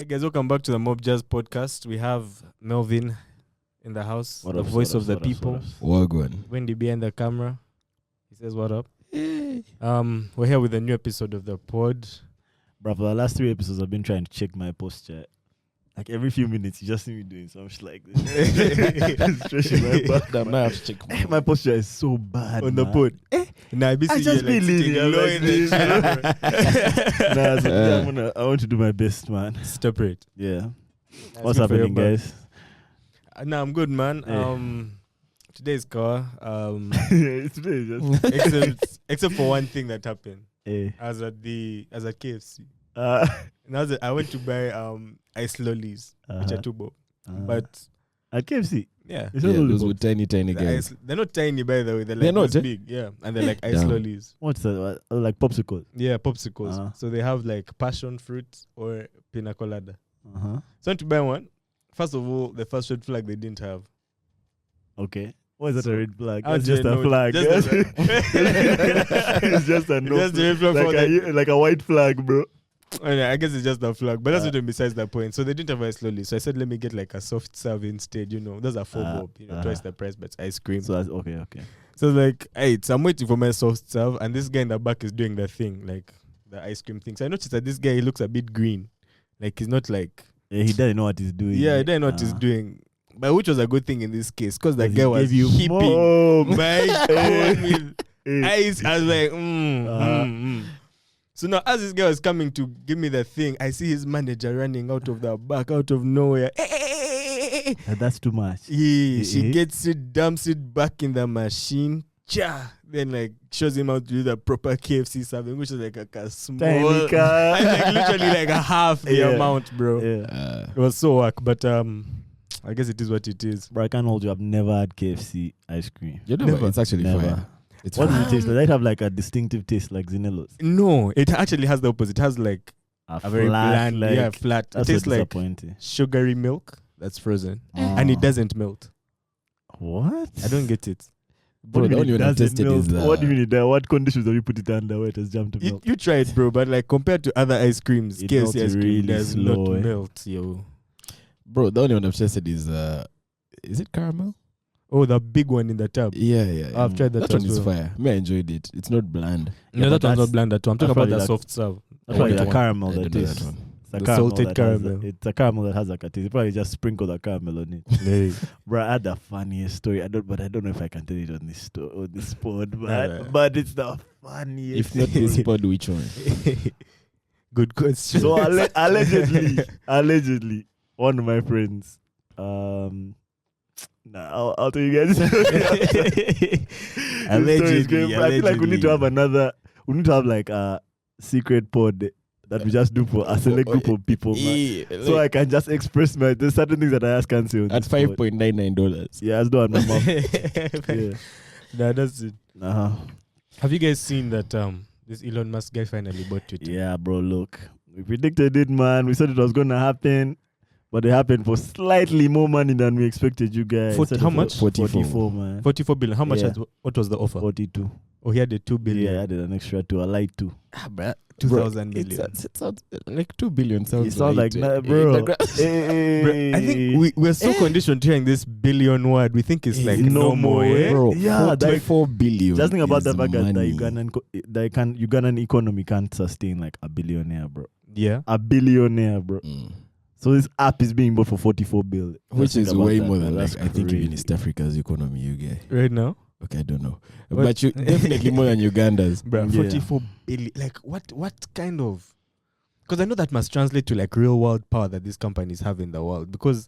guys, welcome back to the Mob Jazz podcast. We have Melvin in the house, the voice of the people. Wagwan. Wendy behind the camera. He says, "What up?" Hey. We're here with a new episode of the pod. Bro, for the last 3 episodes, I've been trying to check my posture. Like every few minutes, you just see me doing some shit like this. Stretching my back. Damn, I have to check My posture is so bad On the man. pod. Nah, I just be leaning. I'm like this, I want to do my best, man. Stop it. Yeah. That's What's good for your happening, back. guys? Nah, I'm good, man. Today's car. Today just except for one thing that happened. As At KFC. I went to buy ice lollies, which are too bob. But at KFC. yeah. It's Yeah, not those lollipop. were tiny guys. They're not tiny, by the way. They're They're like not, this big. Yeah. And they're like ice Damn. lollies. What's that? Like popsicle. Yeah, popsicles. So they have like passion fruit or pina colada. So I went to buy one. First of all, the first red flag they didn't have. Okay. What is that, So, a red flag? I That's just didn't a know- flag. just a- It's just a no. Just the red flag for like a white flag, bro. I guess it's just a flag, but that's not even besides the point. So they didn't have ice lolly. So I said, let me get like a soft serve instead. You know, those are 4 bob. Twice the price, but it's ice cream. So that's okay. So like, hey, so I'm waiting for my soft serve, and this guy in the back is doing the thing, like the ice cream thing. So I noticed that this guy, he looks a bit green. Like he's not like... Yeah, he doesn't know what he's doing. Yeah, he didn't know what he's doing. But which was a good thing in this case, because the guy was gave you heaping more. my cone with Hey. ice. I was like, So now as this guy was coming to give me the thing, I see his manager running out of the back, out of nowhere. That's too much. She gets it, dumps it back in the machine. Cha! Then like shows him how to do the proper KFC serving, which is like a small, Tiny car. and like literally like a half the Yeah. amount, bro. Yeah. It was so whack, but I guess it is what it is. Bro, I can't hold you. I've never had KFC ice cream. You know, Never. it's actually Never. fire. It's What fire. does it taste like? Does it have like a distinctive taste like Zinello's? No, it actually has the opposite. It has like a very flat, bland, like, flat. It That's tastes so like disappointing. sugary milk that's frozen, and it doesn't melt. What? I don't get it. Bro, What do the you only mean one I've it doesn't tested is melt? What do you mean? What conditions have you put it under where it has jumped to melt? You try it, bro, but like compared to other ice creams, It KFC melts ice cream really does slow, not eh? melt, yo. Bro, the only one I've tested is it caramel? Oh, the big one in the tub. Yeah. I've tried that That one as is well. fire. Me, I enjoyed it. It's not bland. No, Yeah, that but one's not that's- bland at all. I'm talking that's about probably the like- soft serve. That's probably White the one. caramel I that don't know tastes. that one. It's a The caramel salted that caramel. It's a caramel that has like a taste. You probably just sprinkle the caramel on it. Hey. Bro, I had the funniest story. I don't know if I can tell it on this pod, Nah. but it's the funniest. If not this pod, which one? Good question. So allegedly, one of my friends, I'll tell you guys. This story is going- I feel like we need to have we need to have like a secret pod that we just do for a select group of people, man. So I can just express there's certain things that I just can't say on at this pod. $5.99. Yeah, that's not my mom. Yeah. Nah, that's it. Uh-huh. Have you guys seen that this Elon Musk guy finally bought Twitter? Yeah, bro, look. We predicted it, man. We said it was going to happen. But it happened for slightly more money than we expected, you guys. How much? 44, man. 44 billion. How much? Yeah. What was the offer? 42. Oh, he had the 2 billion. Yeah, I did an extra 2. I lied to. Bro, 2,000 it million. sounds like 2 billion. Sounds It sounds like, right. bro. Bro, I think we're so conditioned to hearing this billion word. We think it's like no more, eh? Bro, Yeah, 44 billion. just think about is the fact that money. the Ugandan economy can't sustain like a billionaire, bro. Yeah. A billionaire, bro. Mm. So this app is being bought for 44 billion. Which is way more than That's like, I think even crazy. East Africa's economy, you get. Right now? Okay, I don't know. What? But you definitely more than Uganda's. Bro, Yeah. 44 billion. Like, what kind of... Because I know that must translate to like real world power that these companies have in the world. Because,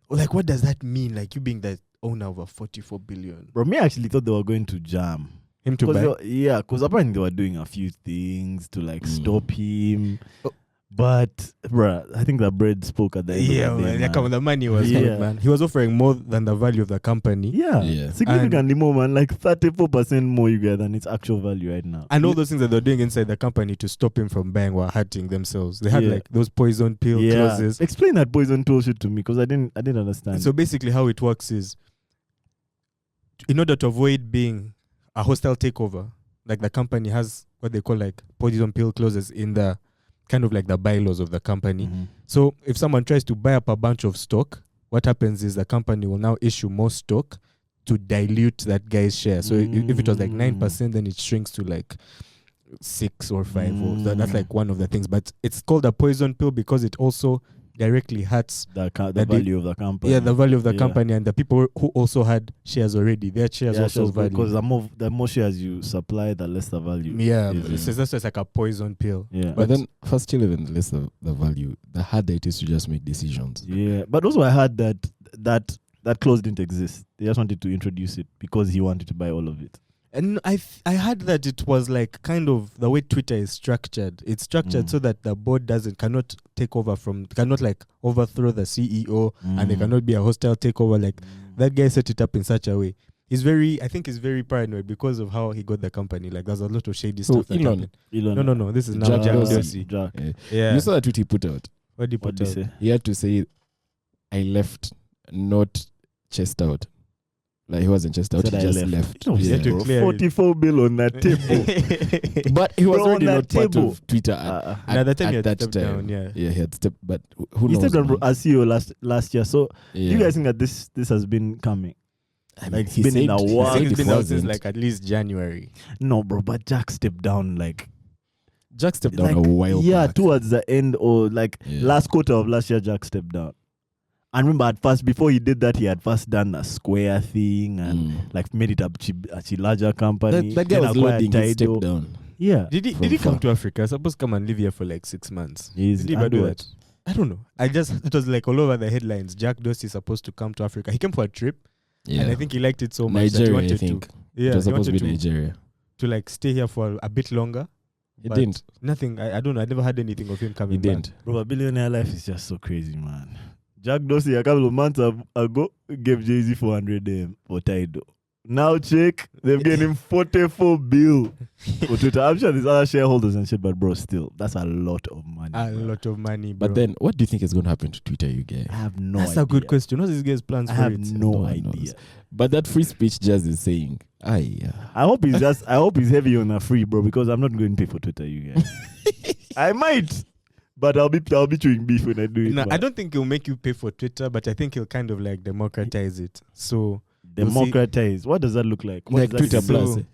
like, what does that mean? Like, you being the owner of a 44 billion. Bro, me actually thought they were going to jam. Him to buy? Because apparently they were doing a few things to like stop him. Oh. But, bruh, I think the bread spoke at the end Yeah, of the day, man. Like, the money was Yeah. good, man. He was offering more than the value of the company. Yeah, significantly more, man. Like 34% more you get than its actual value right now. And all those things that they're doing inside the company to stop him from buying were hurting themselves. They had Yeah. like those poison pill clauses. Explain that poison pill shit to me because I didn't understand. So basically how it works is, in order to avoid being a hostile takeover, like the company has what they call like poison pill clauses in the kind of like the bylaws of the company. Mhm. So if someone tries to buy up a bunch of stock, what happens is the company will now issue more stock to dilute that guy's share. So if it was like 9%, then it shrinks to like 6 or 5. Or that's like one of the things. But it's called a poison pill because it also directly hurts the value of the company. the value of the company, and the people who also had shares already, their shares also value. Because the more shares you supply, the less the value. Yeah, so that's just like a poison pill. Yeah, But then first still even the less the value, the harder it is to just make decisions. Yeah, but also I heard that clause didn't exist. They just wanted to introduce it because he wanted to buy all of it. And I heard that it was like kind of the way Twitter is structured. It's structured so that the board cannot take over cannot like overthrow the CEO, and there cannot be a hostile takeover. Like that guy set it up in such a way. I think he's very paranoid because of how he got the company. Like there's a lot of shady stuff that happened. Elon. No. This is now Jack Dorsey. Jack. Yeah. You saw that tweet he put out. What did he put out? Say? He had to say, "I left, not chest out." Like he wasn't chest out, he just left. He had to clear 44 bill on that table. But he was Bro, already on not that part table. of Twitter At that time he had that stepped time. down, yeah. He had stepped, but who He knows? stepped down man? as CEO last year. So Yeah. you guys think that this has been coming? I mean, like, it's he been in said- a he while. said It's it been out since wasn't. like at least January. No, bro. But Jack stepped down like Jack stepped down a while yeah, back. towards the end or like Yeah. last quarter of last year. Jack stepped down. And remember, at first, before he did that, he had first done a Square thing and like made it a larger company. That guy then was acquired loading his Tidal. step down. Yeah, Did he From come far. to Africa? Supposed to come and live here for like 6 months. he's Did he ever do underweight. that? I don't know. It was like all over the headlines. Jack Dorsey is supposed to come to Africa. He came for a trip, Yeah. and I think he liked it so much that he Nigeria, wanted I think. Yeah, it was he supposed to wanted be Nigeria. to like stay here for a bit longer. He But didn't. Nothing. I don't know. I never had anything of him He coming didn't. Bro, but billionaire life is just so crazy, man. Jack Dorsey, a couple of months ago, gave Jay-Z 400 for Tidal. Now check, they've given him 44 bill for Twitter. I'm sure there's other shareholders and shit, but bro, still, that's a lot of money. A bro. lot of money, bro. But then, what do you think is going to happen to Twitter, you guys? I have no That's idea. a good question. What's this guy's plans I for have it? no one idea. knows. But that free speech just is saying, I hope he's heavy on a free, bro, because I'm not going to pay for Twitter, you guys. I might, but I'll be chewing beef when I do it. No, but I don't think he'll make you pay for Twitter, but I think he'll kind of like democratize it. So democratize. What does that look like? What like does that Twitter mean? Plus. So-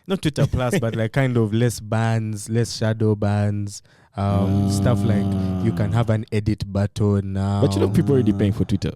not Twitter Plus, but like kind of less bans, less shadow bans, stuff like you can have an edit button now. But you know, people already paying for Twitter.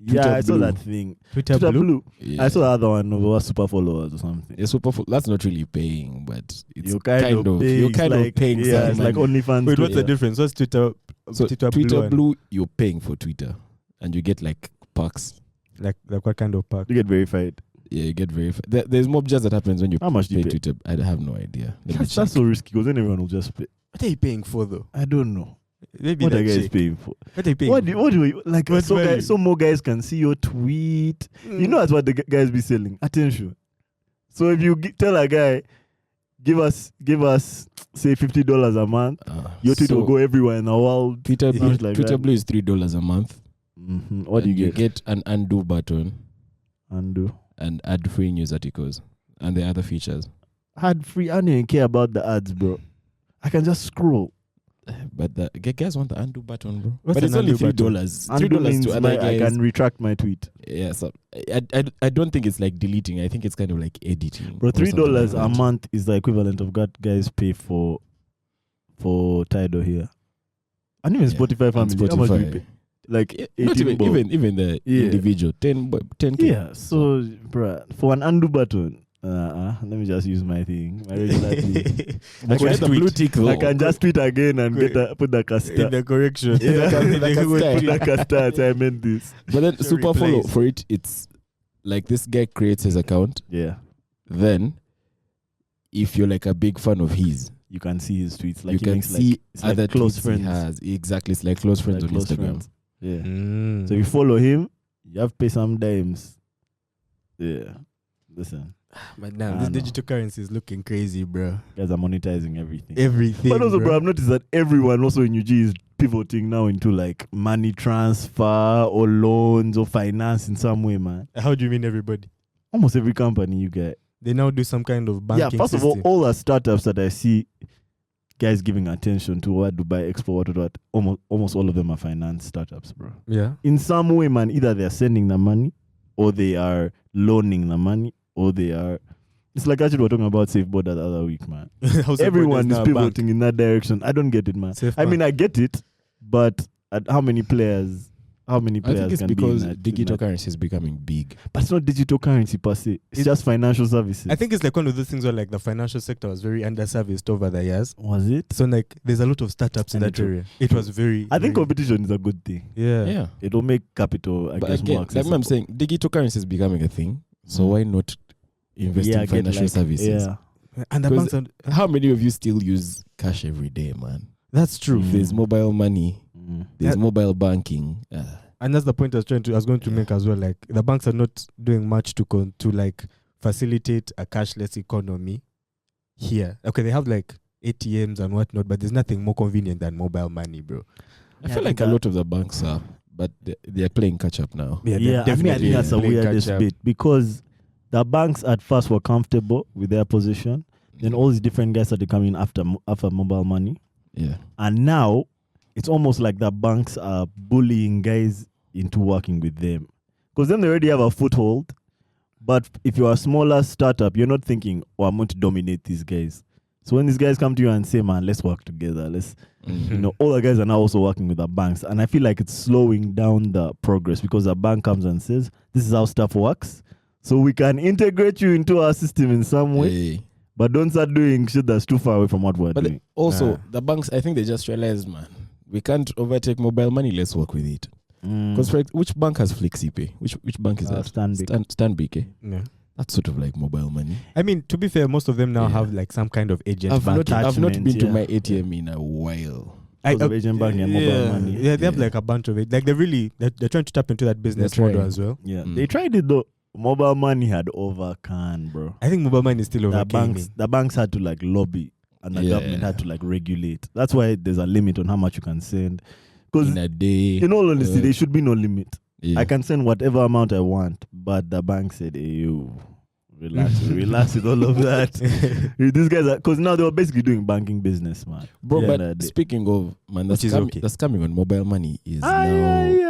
Yeah, Twitter I saw Blue. that thing. Twitter Twitter Blue. Blue. Yeah. I saw the other one over super followers or something. It's super full. That's not really paying, but it's You're kind of paying. you're kind like, of paying. Yeah, some it's like money. OnlyFans. Wait, too. what's the difference? What's Twitter? So Twitter Twitter Blue, Blue, you're paying for Twitter, and you get like perks. like what kind of pack? You get verified. Yeah, you get verified. There's more jazz that happens when you How much do pay you pay? Twitter. I have no idea. Let me That's check. so risky because then everyone will just pay. What are you paying for though? I don't know Maybe what that the guy is chick. paying for. What are you paying? What do we like? What value? So more guys can see your tweet. You know that's what the guys be selling. Attention. So if you tell a guy, give us say $50 a month, your tweet will go everywhere in the world. Twitter Blue, Like Twitter that. Blue is $3 a month. What do And you You get? get an undo button Undo. and add free news articles and the other features. Ad free. I don't even care about the ads, bro. I can just scroll. But the guys want the undo button, bro. What's but it's an only undo button? $3. Undo $3 means to other I guys. can retract my tweet. Yeah, so I don't think it's like deleting. I think it's kind of like editing. Bro, or something $3 like a that. month is the equivalent of what guys pay for Tidal here. And even Yeah, Spotify and family. How much do we Spotify. pay? Like Not 18 bob. even the Yeah. individual 10K. Yeah, so bro, for an undo button, let me just use my thing. My regular thing. I can the blue tick though. I can just tweet again and Good. put the in casta. the correction. Yeah, the casta. put the casta. I meant this. But then So super follow replace. for it. It's like this guy creates his account. Yeah, Then, if you're like a big fan of his, you can see his tweets. Like you he can makes see it's like other close tweets friends. he has. Exactly, it's like close friends Like on close Instagram. friends. Yeah. Mm. So you follow him, you have to pay some dimes. Yeah. Listen, But now I this know. digital currency is looking crazy, bro. guys are monetizing everything. Everything. But also, bro, bro. I've noticed that everyone also in UG is pivoting now into like money transfer or loans or finance in some way, man. How do you mean everybody? Almost every company you get. They now do some kind of banking Yeah, first system. of all the startups that I see, guys giving attention to what Dubai Expo, what. Almost all of them are finance startups, bro. Yeah. In some way, man, either they're sending the money, or they are loaning the money, or they are. It's like actually we're talking about SafeBoard the other week, man. Everyone is pivoting in that direction. I don't get it, man. I mean, I get it, but how many players? I think it's because digital currency is becoming big. But it's not digital currency per se. It's just financial services. I think it's like one of those things where like the financial sector was very underserviced over the years. Was it? So like there's a lot of startups in that area. It was very. I think competition is a good thing. Yeah. It'll make capital, I guess, more accessible. Like I'm saying, digital currency is becoming a thing. So why not invest in financial services? Yeah. And the banks how many of you still use cash every day, man? That's true. There's mobile money. There's mobile banking. And that's the point I was going to make as well. Like the banks are not doing much to like facilitate a cashless economy here. Okay, they have like ATMs and whatnot, but there's nothing more convenient than mobile money, bro. I feel like a lot of the banks are, but they're playing catch up now. Yeah, I think that's the weirdest bit, because the banks at first were comfortable with their position. Then all these different guys started coming after mobile money. Yeah. And now it's almost like the banks are bullying guys into working with them. Because then they already have a foothold. But if you're a smaller startup, you're not thinking, oh, I'm going to dominate these guys. So when these guys come to you and say, man, let's work together. All the guys are now also working with the banks. And I feel like it's slowing down the progress, because the bank comes and says, this is how stuff works. So we can integrate you into our system in some way. Hey. But don't start doing shit that's too far away from what we're doing. Also, the banks, I think they just realized, man, we can't overtake mobile money. Let's work with it. Because which bank has FlexiPay? Which bank is that? Stanbic. Eh? Yeah. That's sort of like mobile money. I mean, to be fair, most of them now have like some kind of agent. I've not been to my ATM in a while. Agent banking and mobile money. Yeah, they have like a bunch of it. Like they're trying to tap into that business model as well. Yeah, they tried it though. Mobile money had overcome, bro. I think mobile money is still overcoming. The banks had to like lobby, and the government had to like regulate. That's why there's a limit on how much you can send. Because in a day, in all honesty, there should be no limit. Yeah. I can send whatever amount I want, but the bank said, hey, you relax with all of that. These guys are, because now they were basically doing banking business, man. Bro, but speaking of, man, that's coming on mobile money is now. Yeah.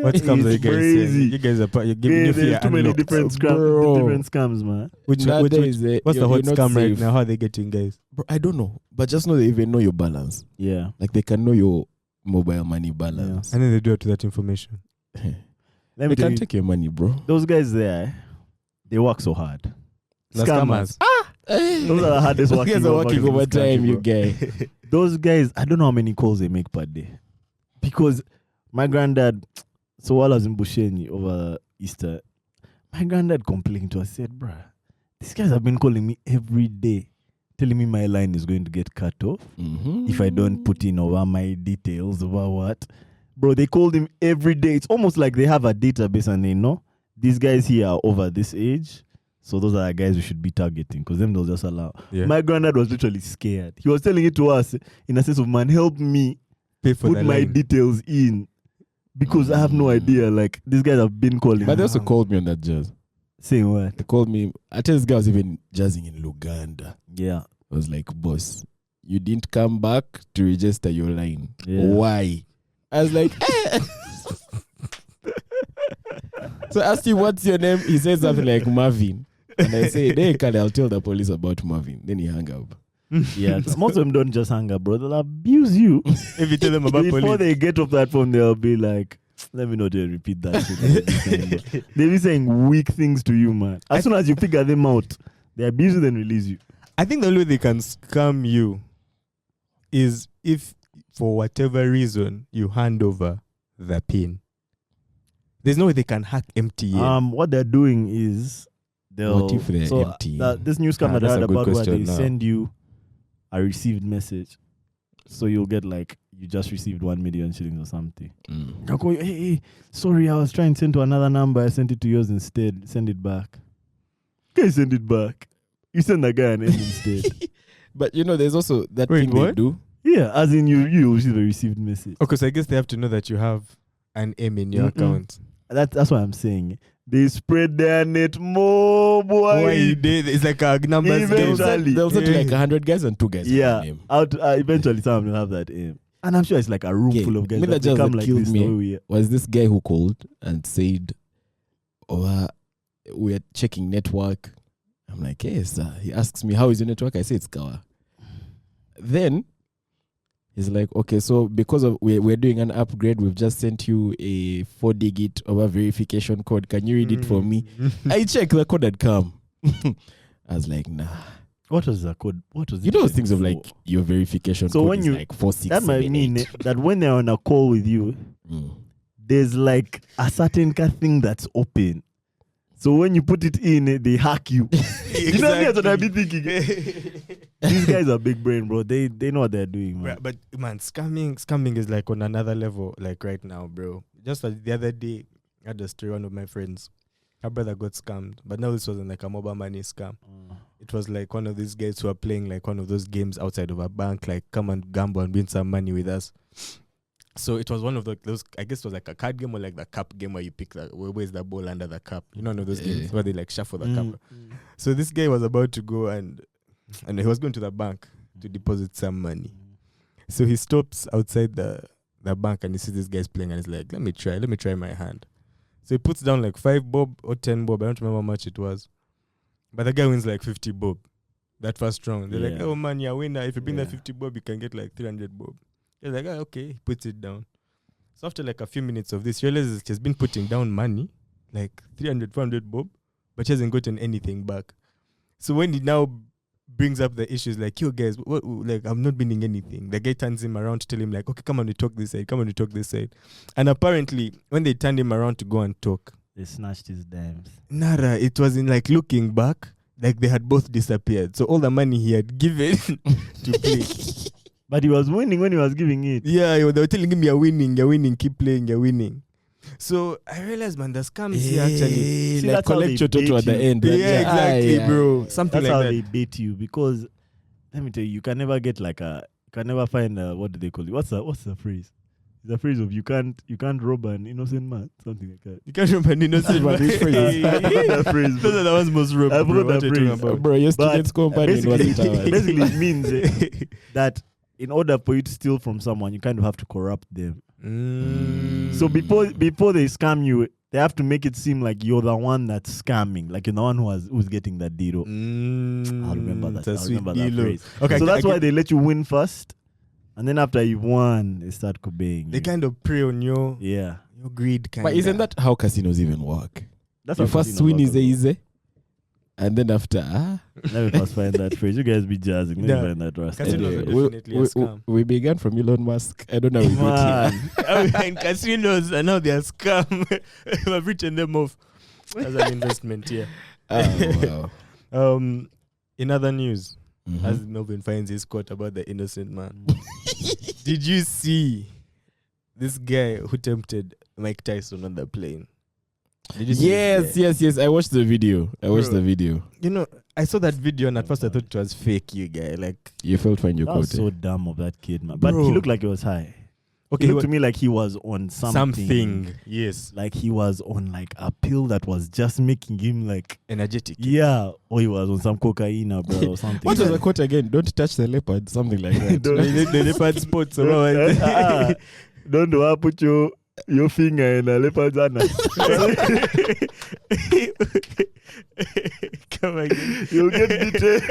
What scams are you guys saying? You guys are giving me too many different scams, man. What's the hot scam right now? How are they getting, guys? Bro, I don't know, but just know they even know your balance. Yeah, like they can know your mobile money balance, and then they do it to that information. They can take your money, bro. Those guys there, they work so hard. Scammers. Those are the hardest working. Guys are working overtime, you guys. Those guys, I don't know how many calls they make per day, because my granddad. So while I was in Busheni over Easter, my granddad complained to us, said, bruh, these guys have been calling me every day, telling me my line is going to get cut off if I don't put in over my details over what. Bro, they called him every day. It's almost like they have a database and they know these guys here are over this age. So those are the guys we should be targeting, because them they'll just allow. Yeah. My granddad was literally scared. He was telling it to us in a sense of, man, help me put my details in. Because I have no idea, like, these guys have been calling. But they also called me on that jazz. Saying what? They called me. I tell this guy was even jazzing in Luganda. Yeah. I was like, boss, you didn't come back to register your line. Yeah. Why? I was like, So I asked him, what's your name? He said something like Marvin. And I said, hey, I'll tell the police about Marvin. Then he hung up. Yeah, most of them don't just hang up, bro. They'll abuse you. If you tell them about before police. they get off that phone, they'll be like, let me not repeat that shit. They'll be saying weak things to you, man. As soon as you figure them out, they abuse you, then release you. I think the only way they can scam you is if, for whatever reason, you hand over the PIN. There's no way they can hack MTN. What they're doing is what if they're empty? This news scam that I heard about where they send you a received message, so you'll get like you just received 1 million shillings or something. I'll call you, hey, sorry, I was trying to send to another number. I sent it to yours instead. Send it back. Okay, send it back. You send that guy an M instead. But there's also that thing they do. Yeah, as in you receive a received message. Okay, so I guess they have to know that you have an M in your account. That's what I'm saying. They spread their net more, boy. Why you did? It's like a numbers game. Eventually. They'll set to like 100 guys and 2 guys. have Yeah, a name. eventually some will have that aim. And I'm sure it's like a room Okay, full of guys me that that just become like killed this. me. the way we are. Was this guy who called and said, "Oh, we're checking network." I'm like, "Yes, sir." He asks me, "How is your network?" I say, "It's Kawa." Then he's like, "Okay, so because of we're doing an upgrade, we've just sent you a 4-digit of a verification code. Can you read it for me?" I checked, the code had come. I was like, "Nah." What was the code? What was You it know those things of for? like your verification So code when is you- like 4, 6, that might 7, mean 8. that when they're on a call with you, there's like a certain kind of thing that's open. So when you put it in, they hack you. You know that's what I've been thinking. These guys are big brain, bro. They know what they're doing, man. But man, scamming is like on another level, like right now, bro. Just like the other day, I had a story. One of my friends, her brother got scammed, but now this wasn't like a mobile money scam. It was like one of these guys who are playing like one of those games outside of a bank, like come and gamble and win some money with us. So it was one of those, I guess it was like a card game or like the cup game where you pick where's the ball under the cup. You know, one of those games where they like shuffle the cup. So this guy was about to go and he was going to the bank to deposit some money. So he stops outside the bank and he sees these guys playing and he's like, let me try my hand. So he puts down like 5 bob or 10 bob. I don't remember how much it was. But the guy wins like 50 bob that first round. They're like, oh man, you're a winner. If you bring that 50 bob, you can get like 300 bob. He's like, okay. He puts it down. So after like a few minutes of this, he realizes he's been putting down money, like 300, 400 bob, but he hasn't gotten anything back. So when he now brings up the issues like, yo guys, what, like I'm not winning anything. The guy turns him around to tell him like, okay, come on, we talk this side. And apparently when they turned him around to go and talk, They snatched his dimes. nada, it was in like looking back, like they had both disappeared. So all the money he had given to play. But he was winning when he was giving it. Yeah, they were telling him you're winning, keep playing, you're winning. So I realized, man, the scams here actually. See, like that's how collect they your total bait at the you. end. Yeah, exactly, bro. Something That's like how that. they bait you, because let me tell you can never get like you can never find what do they call it? What's the phrase? The phrase of you can't rob an innocent man, something like that. You can't remember an innocent man. This phrase. I forgot that phrase. Those are the ones most robbed. I forgot that What are you talking phrase. about? Bro, your But student's companion wasn't ours. basically it means that in order for you to steal from someone, you kind of have to corrupt them. So before they scam you, they have to make it seem like you're the one that's scamming, like you're the one who's getting that deal. I'll remember that. It's a I'll sweet remember that deal. phrase. Okay, So that's I why get- they let you win first, and then after you won, they start obeying. they you. kind of prey on your greed. Kind But isn't that how casinos even work? That's You how first casinos win work is as well. easy, and then after Let me first find that phrase. You guys be jazzing. Let Yeah. me find that rust. Casinos Anyway, are definitely a scam. we began from Elon Musk. I don't know how we got here. Man. And casinos, and now they are scam. I've written them off as an investment here. Oh, wow. In other news, Mhm. as Melvin finds his quote about the innocent man, did you see this guy who tempted Mike Tyson on the plane? Did you see this guy? Yes. I watched the video. Bro. video. You know, I saw that video and at first I thought it was fake, you guy. Like, You felt fine. You That was quoted. so dumb of that kid, man. But Bro. he looked like he was high. okay, He looked to me like he was on something. Yes, Like he was on like a pill that was just making him like, energetic. yeah, or he was on some cocaine, bro, or something. What was the quote again? Don't touch the leopard. Something like that. The leopard spots. Don't put your finger in a leopard's anus. Come again. You'll get beaten.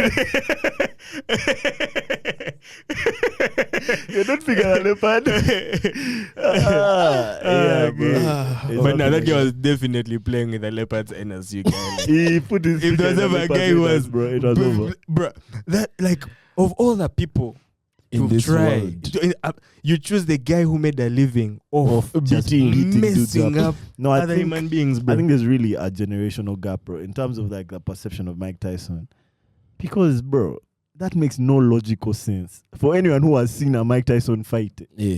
You don't figure a leopard. Yeah, bro. It's But now that something guy like was definitely playing with the leopard's anus, you guys. he put his If there was finger in ever a leopard's guy who anus, was, bro, it was over. Bro, that like of all the people In you've this tried, world. you choose the guy who made a living of Just beating dudes messing up. up No, I other think human beings, bro. I think there's really a generational gap, bro, in terms of like the perception of Mike Tyson. Because, bro, that makes no logical sense for anyone who has seen a Mike Tyson fight. Yeah.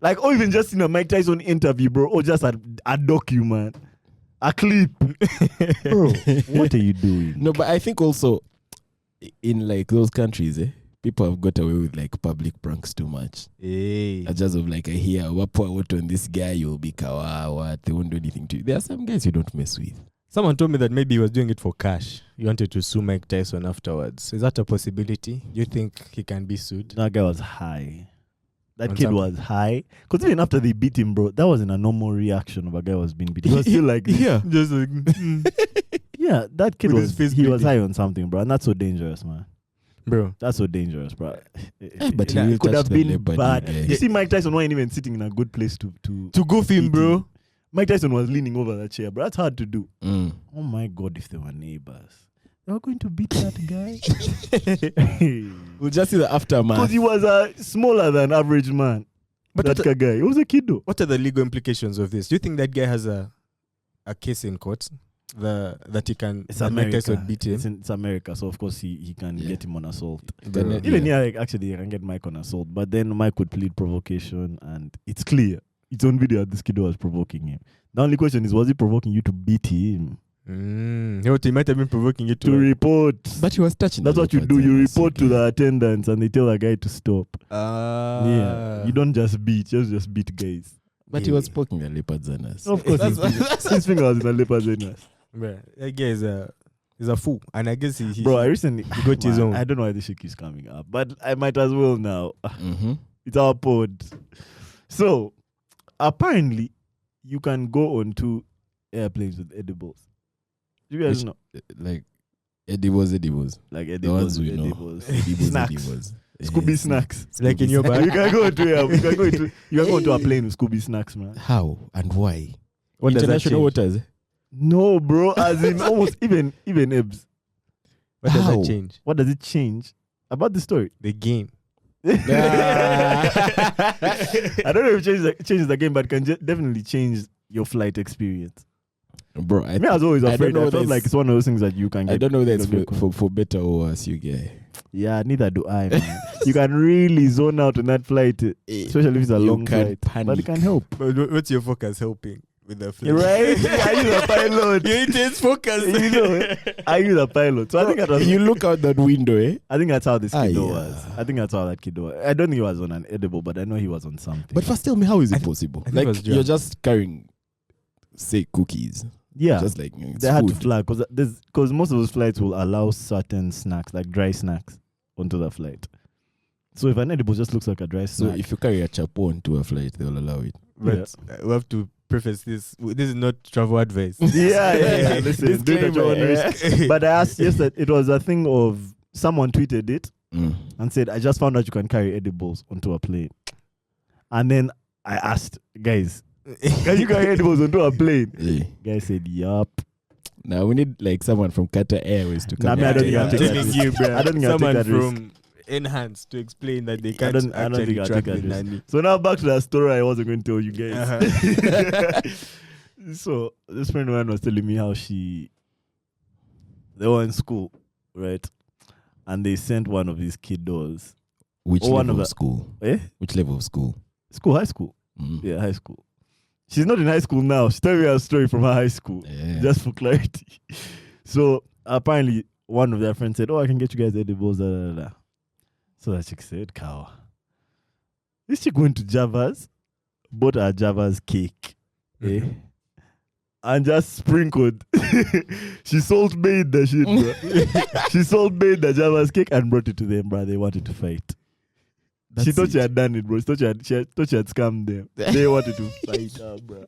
Like, or even just seen a Mike Tyson interview, bro, or just a docu, man. A clip. Bro, what are you doing? No, but I think also in like those countries, people have got away with like public pranks too much. Hey. Just of like I hear what on this guy, you'll be kawa, what they won't do anything to you. There are some guys you don't mess with. Someone told me that maybe he was doing it for cash. He wanted to sue Mike Tyson afterwards. Is that a possibility? Do you think he can be sued? That guy was high. That On kid something. was high. Because even after they beat him, bro, that wasn't a normal reaction of a guy who was being beaten. He was still like, this. Yeah. Just like, Yeah, that kid With was, his face he was bleeding. high on something, bro. And that's so dangerous, man. bro. That's so dangerous, bro. But It he could have touched the been leopard, bad. yeah. You see, Mike Tyson wasn't even sitting in a good place to goof beat him, bro. Mike Tyson was leaning over that chair, bro. That's hard to do. Mm. Oh my God, if they were neighbors. They were going to beat that guy. We'll just see the aftermath. Because he was smaller than average man. But That guy. He was a kid though. what are the legal implications of this? Do you think that guy has a case in court? That he can It's that Mike America. Tyson beat him? It's America, so of course he can Yeah. get him on assault. Then, Even here, like, actually, you can get Mike on assault, but then Mike would plead provocation, and it's clear. It's on video that this kid was provoking him. The only question is, was he provoking you to beat him? He might have been provoking you To to report. But he was touching. That's the what you leopards do. You and that's report to okay. the attendants, and they tell a guy to stop. Ah. Yeah, you don't just beat. Just beat guys. But he was poking the leopards and us. Of course, his finger was in the leopard's anus. Bruh, that guy is a fool, and I guess he Bro, I recently got his own. I don't know why this shit keeps coming up, but I might as well now. Mm-hmm. It's our pod. So, apparently, you can go on 2 airplanes with edibles. You guys Which- know? Like edibles. Like The edibles ones we with know. edibles. Edibles, Snacks. edibles. Scooby snacks. Like in your bag. You can go to a plane with Scooby snacks, man. How and why? What does that International change? waters. No, bro. As in almost even Ebs. What does How? that change? What does it change about the story? The game. I don't know if it changes the game, but it can definitely change your flight experience. Bro, I was always I don't afraid. know I whether felt like it's one of those things that you can get. I don't know whether it's you don't get for better or worse, you get. Yeah, neither do I, man. You can really zone out on that flight, especially if it's a You long can flight. But panic. it can help. But what's your focus helping with the flight? Right? I use a pilot. You intense focus. You know, I use a pilot. So I think that was, You look out that window, eh? I think that's how this kid yeah. was. I think that's how that kid was. I don't think he was on an edible, but I know he was on something. But first, tell me, how is I it th- possible? I think it was Like jam. you're just carrying, say, cookies. yeah, Just like it's they had to food. flag because most of those flights will allow certain snacks, like dry snacks, onto the flight. So if an edible just looks like a dry So snack, if you carry a chapo onto a flight, they'll allow it. But we have to preface this. This is not travel advice. yeah. Listen, do it at your own Disclaimer, risk. But I asked yesterday, it was a thing of someone tweeted it Mm. and said, I just found out you can carry edibles onto a plane. And then I asked, guys, can you carry edibles onto a plane? Yeah. Guys said, yup. Now we need like someone from Qatar Airways to Nah, come. me, I don't and think I'll take take that that risk. risk. you, bro. I don't think I'll take Someone that risk. from Enhance to explain that they I can't don't actually think I'll track take the that risk. nanny. So now back to that story I wasn't going to tell you guys. So this friend of mine was telling me how they were in school, right? And they sent one of these kiddos. Which Oh, one level of of the- school? Eh? Which level of school? High school. Mm. Yeah, high school. She's not in high school now. She's telling me a story from her high school. Yeah. Just for clarity. So apparently one of their friends said, oh, I can get you guys edibles. Da, da, da, da. So that chick said, Kawa. This chick went to Java's, bought her Java's cake. Eh? And just sprinkled. She salt made the shit, bro. She salt made the Java's cake and brought it to them, bro. They wanted to fight. She thought she had done it, bro. She thought she had scammed them. They wanted to fight her, bro.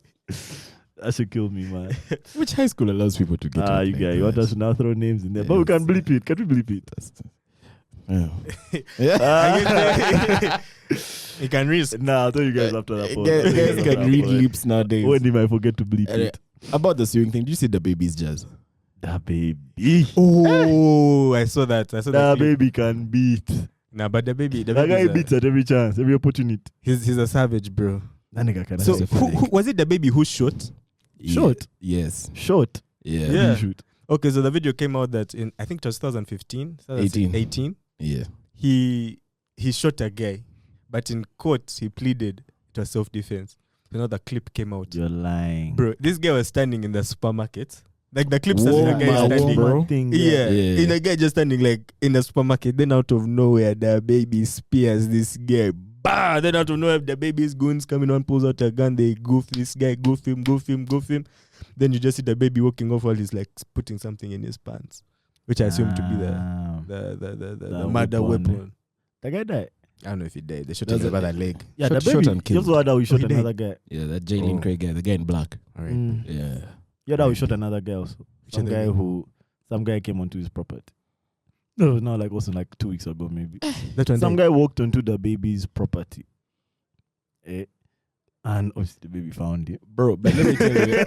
That should kill me, man. Which high school allows people to get? out You like guys, you that? want us to now throw names in there? But we can bleep it. Can we bleep it? Yeah. You can risk. Nah, I'll tell you guys after that. Guys can read lips nowadays. When did I forget to bleep it? About the sewing thing, did you see the baby's jazz? Dababy. Oh, I saw that. I saw that. clip. Dababy can beat. Nah, but the baby That guy is beats at every chance, every opportunity. he's a savage, bro. That nigga can So That's a who was it? The baby who shot? Short. Yes. Short. Yeah. Yeah. Shoot. Okay, so the video came out that in I think it was 2015, 18. Yeah. He shot a guy, but in court he pleaded it was self-defense. So now the clip came out. You're lying. Bro, this guy was standing in the supermarket Like the clip says in a guy Whoa, standing. bro. Thing, Yeah. Yeah. In a guy just standing like in a supermarket. Then out of nowhere, the baby spears this guy. Bah! Then out of nowhere, the baby's goons coming on, pulls out a gun. They goof this guy, goof him. Then you just see the baby walking off while he's like putting something in his pants, which I assume to be the murder weapon. The guy died. I don't know if he died. They shot Does him it- about the leg. Yeah, Shot- the shot baby. and killed. You also heard how we shot he died. another guy. Yeah, that Jalen Oh. Craig guy, the guy in black. All right. Yeah. Yeah, that we shot another guy also. Shot the guy. Some guy came onto his property. No, no, like also like 2 weeks ago maybe. That one Some died. guy walked onto the baby's property. And obviously the baby found him. Bro, but let me tell you.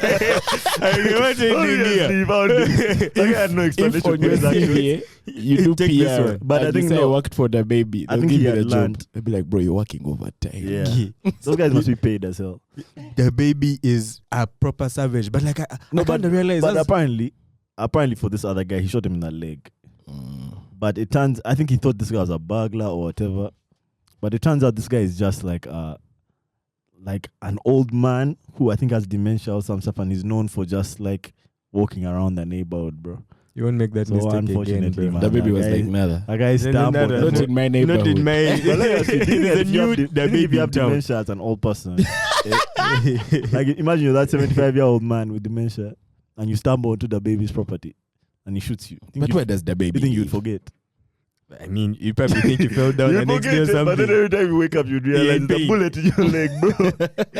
Obviously he found him. That guy had no If explanation on for your his actions. CV, you do Take this PR, one. But I and think you say I no. worked for the baby. I They'll think give he you the had job. learned. They'll be like, bro, you're working overtime. Yeah. Those guys must be paid as hell. The baby is a proper savage, but like I can't realize. But that's- apparently for this other guy, he shot him in the leg. Mm. But it turns, I think he thought this guy was a burglar or whatever. But it turns out this guy is just like an old man who I think has dementia or some stuff, and he's known for just like walking around the neighborhood, bro. You won't make that So mistake again, unfortunately, bro. man. The baby that was guy like, is- nada. That guy is No, no, stumbled. no, Not in my Not neighborhood. in my. But like I said, There's even a if you have new the- the even if baby you have in town. dementia as an old person, like imagine you're that 75-year-old man with dementia and you stumble onto the baby's property and he shoots you. But where does the baby You think you'd live? forget? I mean, you probably think you fell down the You'd next day or forget it, but then something. every time you wake up, you'd realize in there's a pain. bullet in your leg, bro.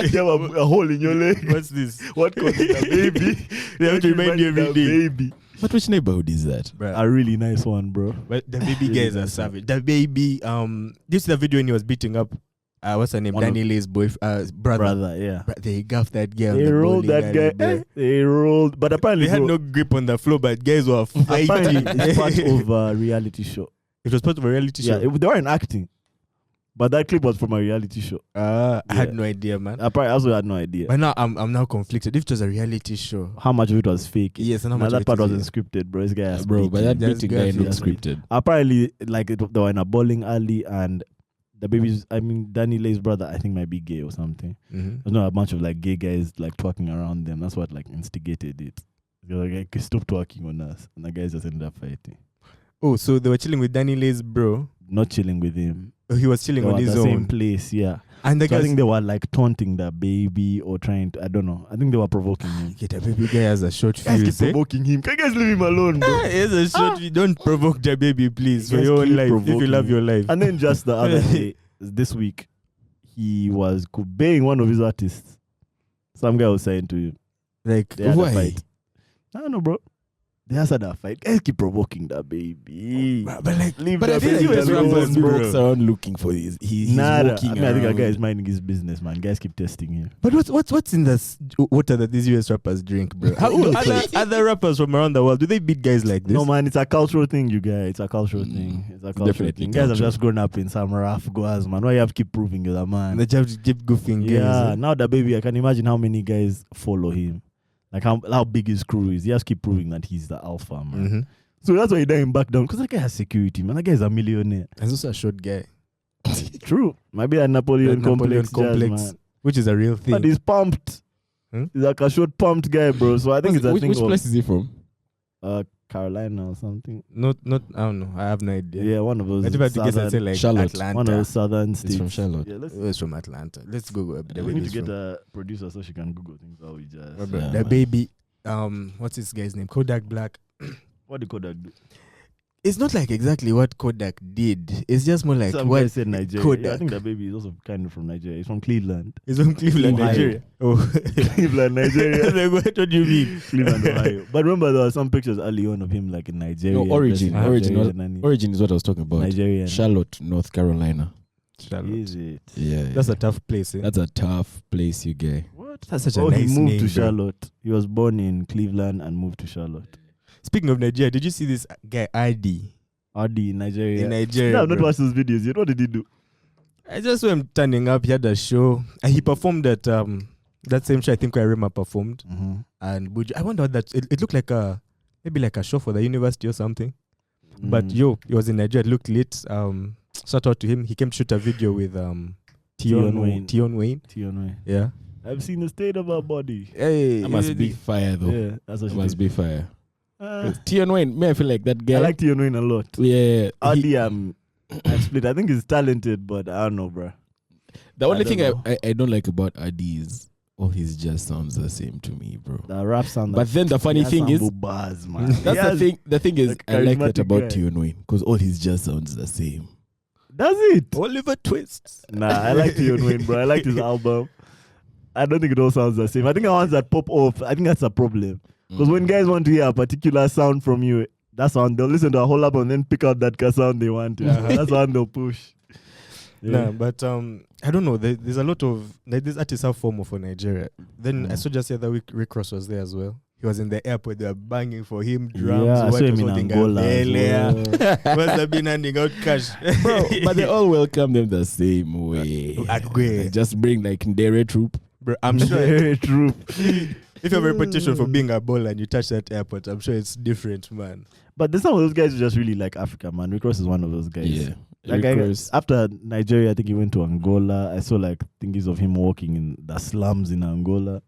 You have a hole in your leg. What's this? What caused the baby? They have to remind you every The day. baby. But which neighborhood is that? A really nice one, bro. But the baby Really guy is a nice one. savage. The baby, this is the video when he was beating up, what's her name? One of- Danny Lay's brother. Brother, yeah. They gaffed that guy. on They the rolled bowling that alley, guy. bro. They rolled. But apparently, They had so- no grip on the floor, but guys were apparently fighting. it's part of a reality show. It was part of a reality show. Yeah, they weren't acting. But that clip was from a reality show. I had Yeah. no idea, man. I also had no idea But now I'm now conflicted. If it was a reality show, how much of it was fake. yes, and how Now much that of it part is wasn't scripted, bro. This guy has Bro, but that That's beating guy good, looks yeah. scripted. apparently, like they were in a bowling alley, and the baby's, Danny Lay's brother, I think might be gay or something. Mhm. There's not a bunch of like gay guys like twerking around them. That's what like instigated it. They're like, "Hey, stop twerking on us," and the guys just ended up fighting. Oh, so they were chilling with Danny Lay's bro. Not chilling with him. Oh, he was chilling They were on at his the same own. place, yeah. And the So I guys, think they were like taunting the baby or trying to, I don't know. I think they were provoking him. yeah, the baby guy has a short Guys keep fuse. Eh? provoking him. Can you guys leave him alone, bro? He has a short fuse. Don't provoke the baby, please, for Guys your own keep life. If you provoking love him. your life. And then just the other day, this week, he was obeying one of his artists. Some guy was saying to him, Like, they had a Why? fight. I don't know, bro. They just had a fight. Guys keep provoking the baby. but like, Leave but the I feel baby like US alone, rappers, He bro. walks around looking for his. He's Nada. walking I think that guy is around. minding his business, man. Guys keep testing him. But what's in this water that these US rappers drink, bro? How No, other rappers from around the world, do they beat guys like this? No, man, it's a cultural thing, you guys. It's a cultural thing. It's a cultural Definitely thing. Guys have cultural. just grown up in some rough goers, man. Why you have to keep proving you're the man? They have to keep goofing Yeah, guys. now the baby, I can imagine how many guys follow him. Like how big his crew is. He has to keep proving that he's the alpha, man. Mm-hmm. So that's why he didn't back down. Because that guy has security, man. That guy is a millionaire. He's also a short guy, True. Maybe a Napoleon, Napoleon complex, complex. man. which is a real thing. But he's pumped. Hmm? He's like a short pumped guy, bro. So I think it's a thing Which of place is he from? Carolina or something. Not. I don't know. I have no idea. Yeah, one of those. I think I guess I'd say like Charlotte. Atlanta. one of those southern states. He's from Charlotte. Yeah, let's. Oh, it's from Atlanta. Let's Google it. We need to get a producer so she can Google things while we just. the man. baby. What's this guy's name? Kodak Black. What did Kodak do? It's not like exactly what Kodak did. It's just more like Some what guy said Nigeria. Kodak. Yeah, I think the baby is also kind of from Nigeria. He's from Cleveland. is from Cleveland, Ohio. Nigeria. Oh, Cleveland, Nigeria. like, what do you mean? Cleveland, Ohio. But remember, there were some pictures early on of him like in Nigeria. No, origin. dressed in Origin, Nigerian and he- Origin is what I was talking about. Nigerian. Charlotte, North Carolina. Charlotte. Is it? Yeah, That's a tough place. Eh? that's a tough place, you get. What? That's such a Oh, nice he moved name, to bro. Charlotte. He was born in Cleveland and moved to Charlotte. Speaking of Nigeria, did you see this guy Ardee Ardee in Nigeria. in Nigeria? No, I've not bro? watched those videos yet. What did he do? I just saw him turning up. He had a show. And he performed at that same show I think where Rema performed. Mm-hmm. And I wonder what that it looked like maybe like a show for the university or something. But Mm. he was in Nigeria. It looked lit. Shout out to him. He came to shoot a video with Tion Wayne. Tion Wayne. Tion Wayne. Yeah. I've seen the state of our body. Hey, That must be fire though. Yeah, that's what That she must did. be fire. Tion Wayne, me I feel like that guy. I like Tion Wayne a lot. Yeah. Ardee, I'm split. I think he's talented, but I don't know, bro. The only don't thing know. I don't like about Ardee is all his just sounds the same to me, bro. The rap sound. But then the funny thing is, bars, man. that's the thing. The thing is, like I like that charismatic about guy. Tion Wayne because all his just sounds the same. Does it? Oliver Twists. Nah, I like Tion Wayne, bro. I like his album. I don't think it all sounds the same. I think the ones that pop off, I think that's a problem. Because when guys want to hear a particular sound from you, that's one they'll listen to a whole album and then pick out that sound they want to. Uh-huh. That's one they'll push. Nah, but I don't know. There's a lot of like these artists have FOMO for Nigeria. Then I saw just the other week Rick Ross was there as well. He was in the airport. They were banging for him drums. Yeah, I what saw him was in holding a Angola as belly. Must have been handing out cash, Bro, but they all welcome them the same way. Agwe. Just bring like Ndere troop. Bro, I'm sure Very true. if you have a reputation for being a baller and you touch that airport, I'm sure it's different, man. But there's some of those guys who just really like Africa, man. Rick Ross is one of those guys. Yeah. Like Rick Ross. after Nigeria, I think he went to Angola. I saw like thingies of him walking in the slums in Angola.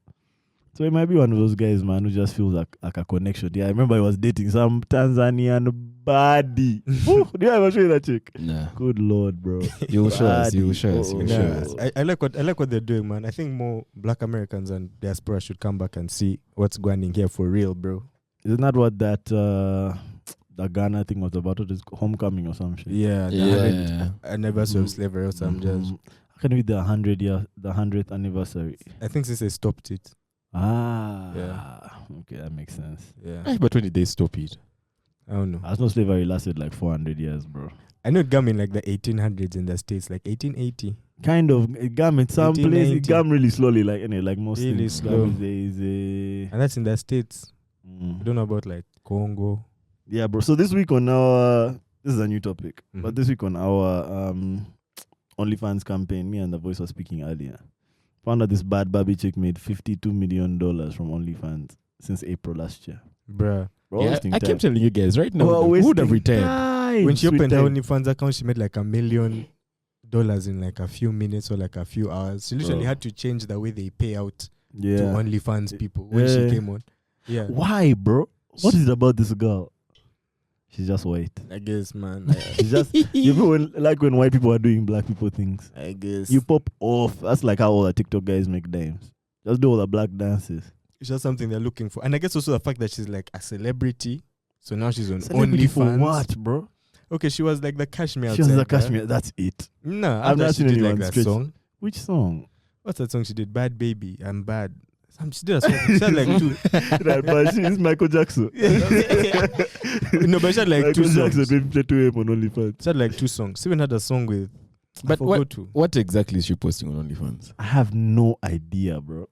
So he might be one of those guys, man, who just feels like a connection. Yeah, I remember he was dating some Tanzanian baddie. Ooh, do you ever show you that chick? Nah. Good Lord, bro. You'll show us. Baddie. You'll show us. Oh, You'll oh, show oh. us. I like what they're doing, man. I think more Black Americans and diaspora should come back and see what's going on here for real, bro. Isn't that what that the Ghana thing was about? It is homecoming or some shit. Yeah, the Yeah. anniversary of slavery or some jazz. How can it be the 100th anniversary? I think since they stopped it. Ah, Yeah. Okay, that makes sense. Yeah, But when did they stop it? I don't know. As no slavery lasted like 400 years, bro. I know it came in like the 1800s in the States, like 1880. Kind of, it came in some place, 1890. it came really slowly, like most Really things. slow. Is And that's in the States. I Mm. don't know about like Congo. Yeah, bro. So this week on our, this is a new topic, Mhm. but this week on our OnlyFans campaign, me and the voice was speaking earlier. Found out this bad Bhabie chick made $52 million from OnlyFans since April last year. Bruh. Bro, Yeah, wasting I time. kept telling you guys right now. We're Who would have wasting retired? time. When she Sweet opened her time. OnlyFans account, she made like $1 million in like a few minutes or like a few hours. She literally Bro. had to change the way they pay out to Yeah. OnlyFans people when she Yeah. came on. Yeah. Why, bro? What is it about this girl? She's just white. I guess, man. She's just you know when white people are doing black people things. I guess. You pop off. That's like how all the TikTok guys make dimes. Just do all the black dances. It's just something they're looking for. And I guess also the fact that she's like a celebrity. So now she's on Celebrity for OnlyFans. what, bro? Okay, she was like the Kashmir. She was the outsider. Kashmir. That's it. No, I've not she seen did like anyone that stretch- song. Which song? What's that song she did? Bad Baby. I'm bad. She did a song. She had like two. Right, but she's Michael Jackson. No, but she had like Michael two Jackson songs. didn't play to him on OnlyFans. She had like two songs. She even had a song with. But I forgot to. What exactly is she posting on OnlyFans? I have no idea, bro.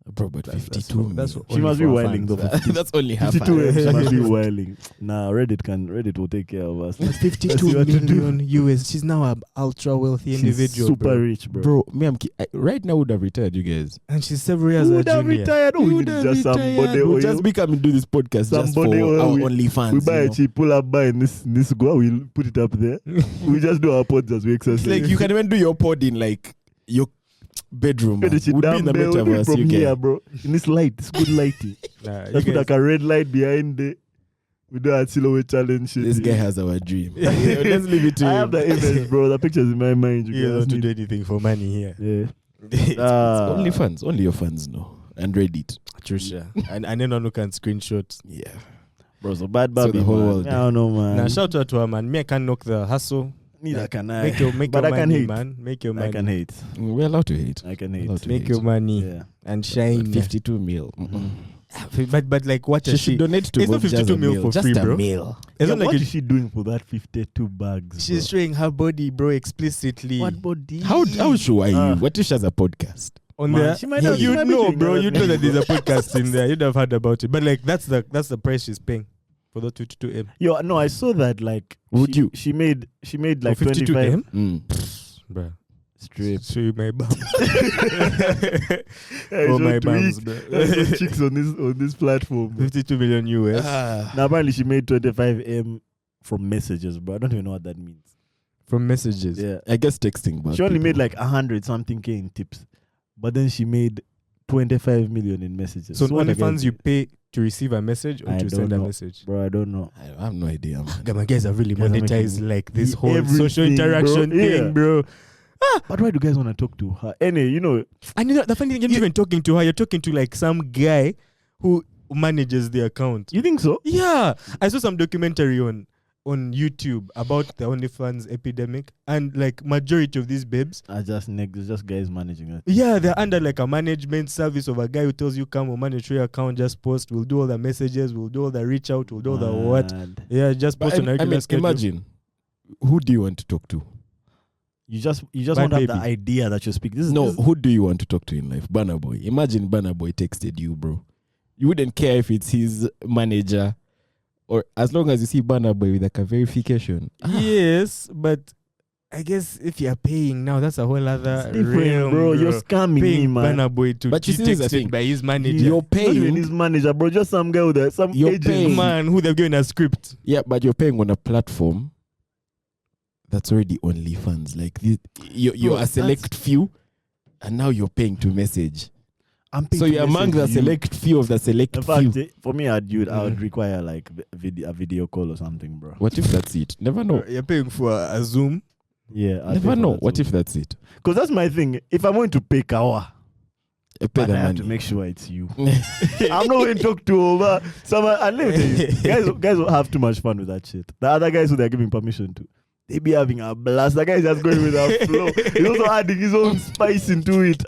Bro, but That's 52 that's million. She must be only for wilding fans. though. That's only half. 52 an M, she hour. must be wilding. Nah, Reddit will take care of us. That's 52 see what to do. million US. She's now an ultra wealthy She's individual. super bro. rich, bro. Bro, me, right now would have retired, you guys. And she's several years Who a would have junior. retired? Oh, we need just somebody We'll oil. just become and do this podcast just for Somebody oil, our we OnlyFans. We buy you a know? cheap pull up buy in this go. We'll put it up there. We just do our pods as we exercise. It's like you can even do your pod in like your bedroom. Man. Get the Would be in the dumbbell, we do it metaverse, from you here, get. bro. In this light, it's good lighting. Nah, you Let's put guys- like a red light behind it. We do a silhouette challenge. Shit. This guy has our dream. Let's leave it to I him. have the image, bro. The pictures in my mind. you You don't guys to need- do anything for money here. Yeah. It's Only fans. Only your fans know. And Reddit. Trisha. And anyone who can screenshot. Yeah. Bro, so bad So Bhabie, the whole man. world- I don't know, man. Now shout out to her, man. Me, I can knock the hustle. Neither can I. Make your But I can money, hate. man. Make your money. I can hate. We're allowed to hate. I can hate. Allowed to Make hate. your money Yeah. and shine. 52 mil. But like what She is should she? donate to It's not Bob Jazz 52 a mil for just free, a bro. meal. It's Yeah, not like what it- is she doing for that 52 bags? she's showing her body, bro, explicitly. what body? How sure are you? Ah. What if she has a podcast? On Man, there? she might not- she You might be know, doing bro. that. You know that there's a podcast in there. You'd have heard about it. But like that's the price she's paying for the 52M. Yo, no, I saw that. Like, Would you? She made like For 52M? 25 Bro. strip. Show you my bum. Hey, Oh, so my to bums, eat, bro. those chicks on this platform. Bro. 52 million US. Now apparently she made 25M from messages, bro. I don't even know what that means. From messages. Yeah, I guess texting. But she only people- made like 100 something K in tips, but then she made 25 million in messages. So on what the OnlyFans, guys you do? pay to receive a message or I to don't send a know. message? Bro, I don't know. I have no idea, man. My guys have really Guys are monetized making like this whole social everything, bro. interaction Yeah. thing, bro. But why do guys want to talk to her? Anyway, you know, And you know, the funny thing, you're not even talking to her. You're talking to like some guy who manages the account. you think so? Yeah, I saw some documentary on YouTube about the OnlyFans epidemic, and like majority of these babes, It's just guys managing it. yeah, they're under like a management service of a guy who tells you, come, we'll manage your account, just post, we'll do all the messages, we'll do all the reach out, we'll do all the what. Mad. Yeah, just But post on a I regular mean, schedule. imagine, who do you want to talk to? You just Bad want to have the baby. idea that you speak. No, who do you want to talk to in life? Burna Boy. Imagine Burna Boy texted you, bro. You wouldn't care if it's his manager, or as long as you see Burna Boy with like a verification. Yes, but I guess if you're paying now, that's a whole other It's different, realm, bro. You're scamming me, paying man. Burna Boy to But be you see, this is the texted thing. by his manager. You're Not even paying, his manager, bro. Just some guy with some You're agent. paying. Man, who they've given a script. yeah, but you're paying on a platform that's already OnlyFans. Like you're Bro, a select few, and now you're paying to message. I'm paying So to you're among the message you. select few of the select In fact, few. for me, I would require like a video call or something, bro. What if that's it? Never know. You're paying for a Zoom. Yeah, Never know. What if that's it? Because that's my thing. If I'm going to pay Kawa, You pay but the I have to money. make sure it's you. I'm not going to talk to over someone. And let me tell you, guys will have too much fun with that shit. The other guys who they're giving permission to, they be having a blast. The guy is just going with a flow. He's also adding his own spice into it.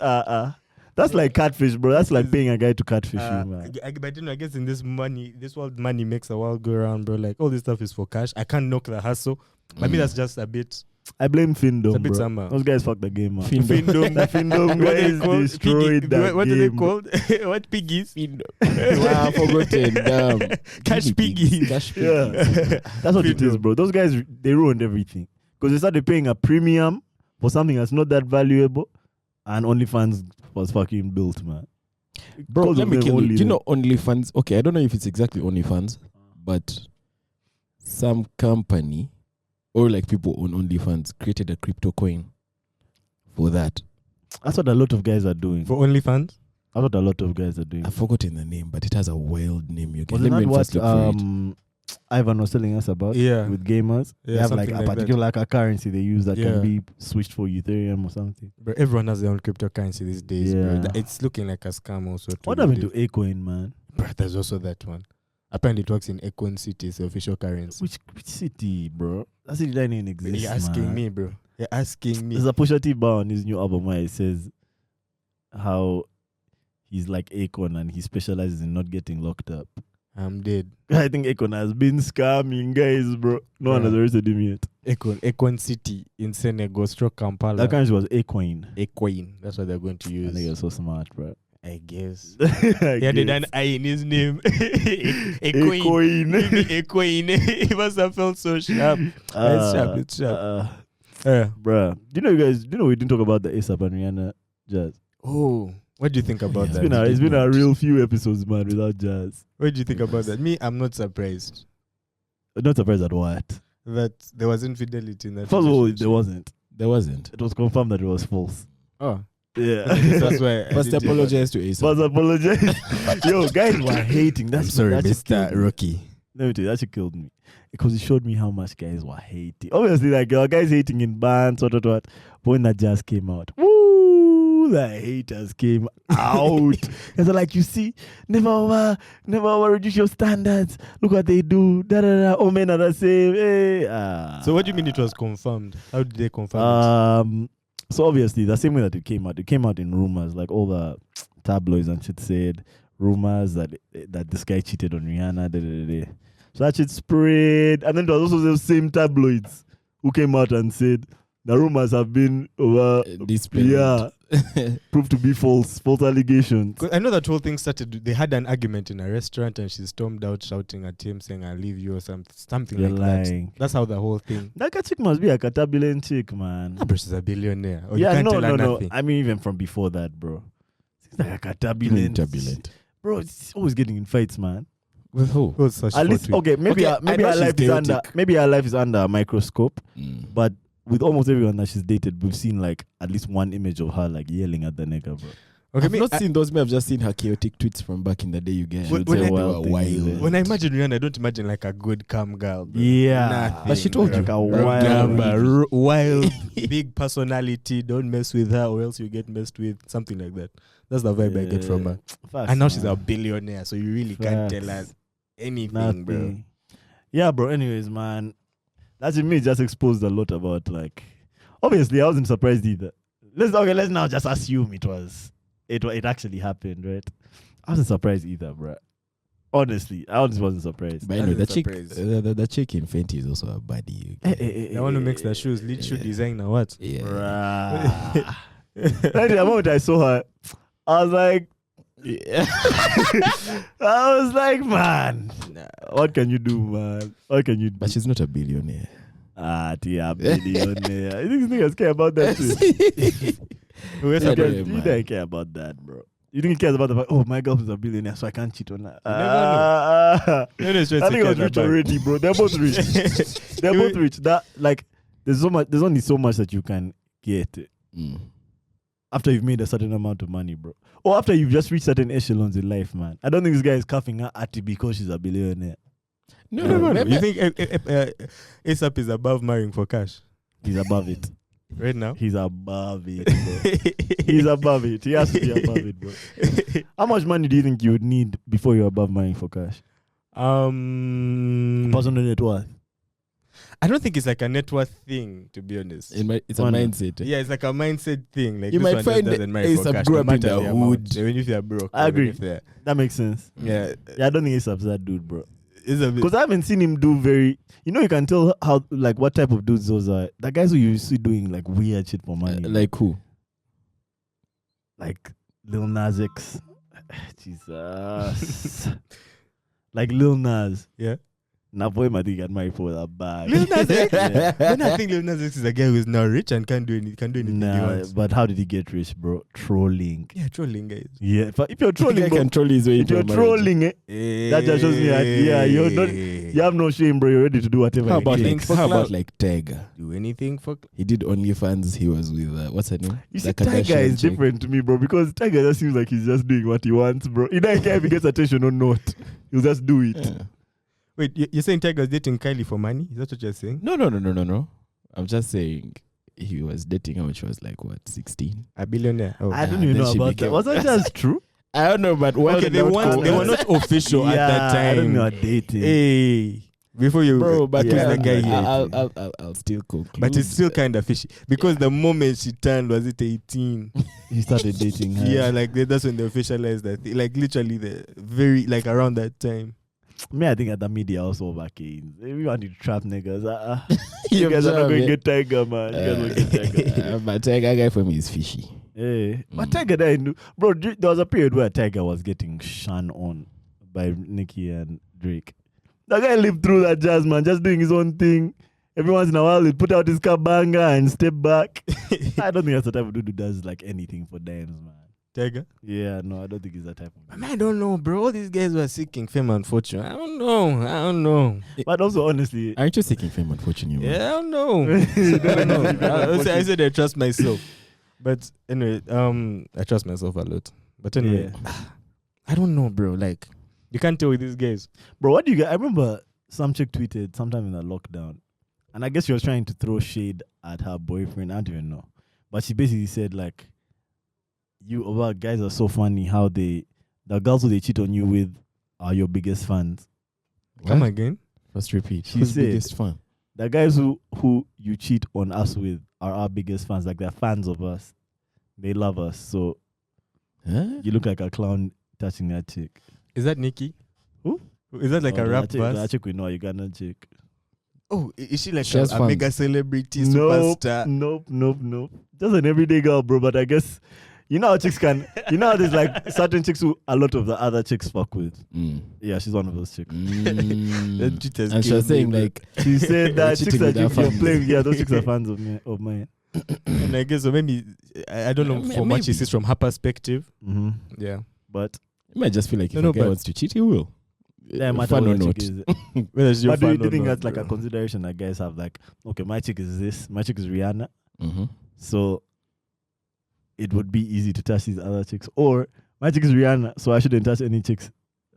That's like catfish, bro. That's like paying a guy to catfish you, man. But you know, I guess in this world, money makes the world go around, bro. Like all this stuff is for cash. I can't knock the hustle. I mean, that's just a bit. I blame Findom, It's a bit bro. summer. Those guys fucked the game, man. Findom. The Findom What are they guys called? destroyed Piggy- that what are they game. called? What piggies? Wow, forgotten. Damn. Cash Guinea piggies. pigs. Cash piggies. Yeah. That's what it is, Findom. bro. Those guys, they ruined everything. Because they started paying a premium for something that's not that valuable, and OnlyFans was fucking built, man. Bro, Because let of me them kill you. only Do you know OnlyFans? Okay, I don't know if it's exactly OnlyFans, but some company or like people on OnlyFans created a crypto coin for that. That's what a lot of guys are doing. For OnlyFans? That's what a lot of guys are doing. I've forgotten the name, but it has a wild name. You can Was it let me not first what look for it. Ivan was telling us about Yeah. with gamers? Yeah, They have like something a like that. particular like a currency they use that Yeah. can be switched for Ethereum or something. Bro, everyone has their own cryptocurrency these days, bro. Yeah. It's looking like a scam also. What happened to Acoin, man? Bro, there's also that one. Apparently it works in Econ City, it's the official currency. Which city, bro? That city doesn't even exist. You're asking man. me, bro. You're asking me. There's a Pusha T bar on his new album where it says how he's like Akon and he specializes in not getting locked up. I'm dead. I think Akon has been scamming guys, bro. No one has Yeah. arrested him yet. Econ City in Senegal, stroke Kampala. That currency was Acoin. Ecoin. That's what they're going to I use. think you're so smart, bro. I guess. I He added guess. an I in his name. Acoin. Ecoin. He must have felt so sharp. It's sharp. It's sharp. Bruh. Do you know we didn't talk about the ASAP and Rihanna jazz? Oh, what do you think about Yeah. that? It's been a real few episodes, man, without jazz. What do you think about that? Me, I'm not surprised Not surprised at what. that there was infidelity in that. First of all, relationship. there wasn't. There wasn't. It was confirmed that it was false. Oh, Yeah. that's why. First, apologize to ASAP. First apologize. Yo, guys were hating. That's I'm sorry, that just killed Mr. me. Rocky. Let me tell you, that actually killed me. Because it showed me how much guys were hating. Obviously, like guys hating in bands, what. But when that jazz came out, woo, the haters came out. It's like, you see, never reduce your standards. Look what they do. Da da da. All men are the same. Hey. So what do you mean it was confirmed? How did they confirm it? So obviously, the same way that it came out in rumors. Like all the tabloids and shit said rumors that this guy cheated on Rihanna. Da, da, da, da. So that shit spread, and then there was also the same tabloids who came out and said the rumors have been Displayed. yeah, proved to be false allegations. 'Cause I know that whole thing started. They had an argument in a restaurant, and she stormed out shouting at him, saying, "I'll leave you" or something You're like lying. that. That's how the whole thing. That chick must be like a turbulent chick, man. Bro, she's a billionaire. Or Yeah, you can't no, tell her no. nothing. I mean, even from before that, bro. She's like a turbulent. Turbulent. Bro, it's always getting in fights, man. With who? Who was such At least, photo? okay, maybe Okay, I know our she's life is under chaotic. maybe our life is under a microscope. Mm. But with almost everyone that she's dated, we've seen like at least one image of her like yelling at the nigga, bro. Okay, I've not seen those. I've just seen her chaotic tweets from back in the day. You guys, When they I- were wild. when I imagine Rihanna, I don't imagine like a good calm girl. Bro. Yeah. Nothing, But she told bro. you. Like a Rock wild number, lady. wild, big personality. Don't mess with her, or else you get messed with. Something like that. That's the vibe I get from her. Facts, And now she's man. a billionaire, so you really can't tell her Facts. anything, bro. Nothing. Yeah, bro. Anyways, man, that to me just exposed a lot about like. Obviously, I wasn't surprised either. Let's now just assume it actually happened, right? I wasn't surprised either, bro. Honestly, I honestly wasn't surprised. But anyway, the That's a chick, surprise. the chick in Fenty is also a baddie. You guys. The one who makes the shoes, lead shoe designer, what? Yeah. Bruh. The moment I saw her, I was like, man, what can you do, man? What can you do? But she's not a billionaire. Dear billionaire. You think these niggas care about that too? Where's Yeah, her bro. boy? You don't care about that, bro. You think he cares about the fact, my girlfriend's a billionaire, so I can't cheat on her? No. No, it's just I think I was secure rich that bag. already, bro. They're both rich. They're both rich. That like, there's only so much that you can get after you've made a certain amount of money, bro. Or after you've just reached certain echelons in life, man. I don't think this guy is cuffing her at it because she's a billionaire. No. You think ASAP is above marrying for cash He's above it. right now? He's above it, bro. He's above it. He has to be above it, bro. How much money do you think you would need before you're above marrying for cash? Personal net worth. I don't think it's like a net worth thing, to be honest. It's a Why not? mindset. Yeah, it's like a mindset thing. Like You this might one just find doesn't marry for ASAP cash, grew no up in matter the the amount. hood. Even if they're broke. I agree. Even if they're, That makes sense. yeah, Yeah, I don't think ASAP's that dude, bro. it's a bit. Because I haven't seen him do very. You know, you can tell how like what type of dudes those are. The guys who you see doing like weird shit for money, Like who? like Lil Nas X. Jesus, like Lil Nas. Yeah. Now, boy, I think got married for that bag. Lil Nas X? Yeah. Then I think Lil Nas X is a guy who is now rich and can't do anything he Nah, wants. but how did he get rich, bro? Trolling. Yeah, trolling guys. Yeah, but if you're Trolling trolling, bro, can troll his way if into you're a marriage. trolling, that just shows me that you're not. You have no shame, bro. You're ready to do whatever. How you about can. Anything like for how clout. about like Tiger? do anything for He did OnlyFans. He was with what's her name? You The see, Tiger Kardashian is chick. different to me, bro, because Tiger just seems like he's just doing what he wants, bro. He doesn't care if he gets attention or not. He'll just do it. Yeah. Wait, you're saying Tiger's dating Kylie for money? Is that what you're saying? No. I'm just saying he was dating her when she was like what, 16? A billionaire. Oh. I don't Yeah, even then know she about became- that. Was that just true? I don't know, but Okay, they were not official at that time. I don't know dating. Hey, before you, bro. But accuse yeah, the guy here. I'll still cook. But it's still kind of fishy because the moment she turned, was it 18? He started dating her. Yeah, like that's when they officialized that. Like literally, the very like around that time. Me, I think at the media also back in. We want to trap niggas. You You guys are not observe going to it. get Tiger, man. You guys will get Tiger. But Tiger guy for me is fishy. Hey. But Mm. Tiger, bro, there was a period where Tiger was getting shunned on by Nicki and Drake. The guy lived through that jazz, man, just doing his own thing. Every once in a while, he'd put out his kabanga and step back. I don't think that's the type of dude who does like anything for dimes, man. Tiger. Yeah, no, I don't think he's that type of I dude. mean, I don't know, bro. All these guys were seeking fame and fortune. I don't know. But also, honestly, Aren't you seeking fame and fortune? You Yeah, I don't know. You I don't know. don't know. I said I trust myself. But anyway, I trust myself a lot. But anyway, I don't know, bro. Like, you can't tell with these guys. bro, what do you get? I remember some chick tweeted sometime in the lockdown, and I guess she was trying to throw shade at her boyfriend. I don't even know. But she basically said, like, guys are so funny how the girls who they cheat on you with are your biggest fans. Come again? First repeat. She Who's said- biggest fan? The guys who you cheat on us with are our biggest fans. Like, they're fans of us. They love us. So Huh? you look like a clown touching that chick. Is that Nikki? Who? Is that like a rap that chick, that verse? chick we know, a Ugandan chick. Oh, is she like She has a fans. mega celebrity Nope, superstar? nope. Just an everyday girl, bro. But I guess you know how chicks can. You know how there's like certain chicks who a lot of the other chicks fuck with. Mm. Yeah, she's one of those chicks. That shit has And she killed was saying me, like, She said that Cheating chicks that with her you're fans. playing, yeah, those chicks are fans of me, of mine. and I guess so maybe I don't know Yeah, from what she maybe. sees from her perspective. Mm-hmm. Yeah. But you might just feel like if No, a guy but- wants to cheat, he will. yeah, matter Fun or what not. chick is. Whether it's your But do you fan or think not, that's like a bro. consideration that guys have? Like, okay, my chick is this, my chick is Rihanna, Mm-hmm. so it would be easy to touch these other chicks. Or my chick is Rihanna, so I shouldn't touch any chicks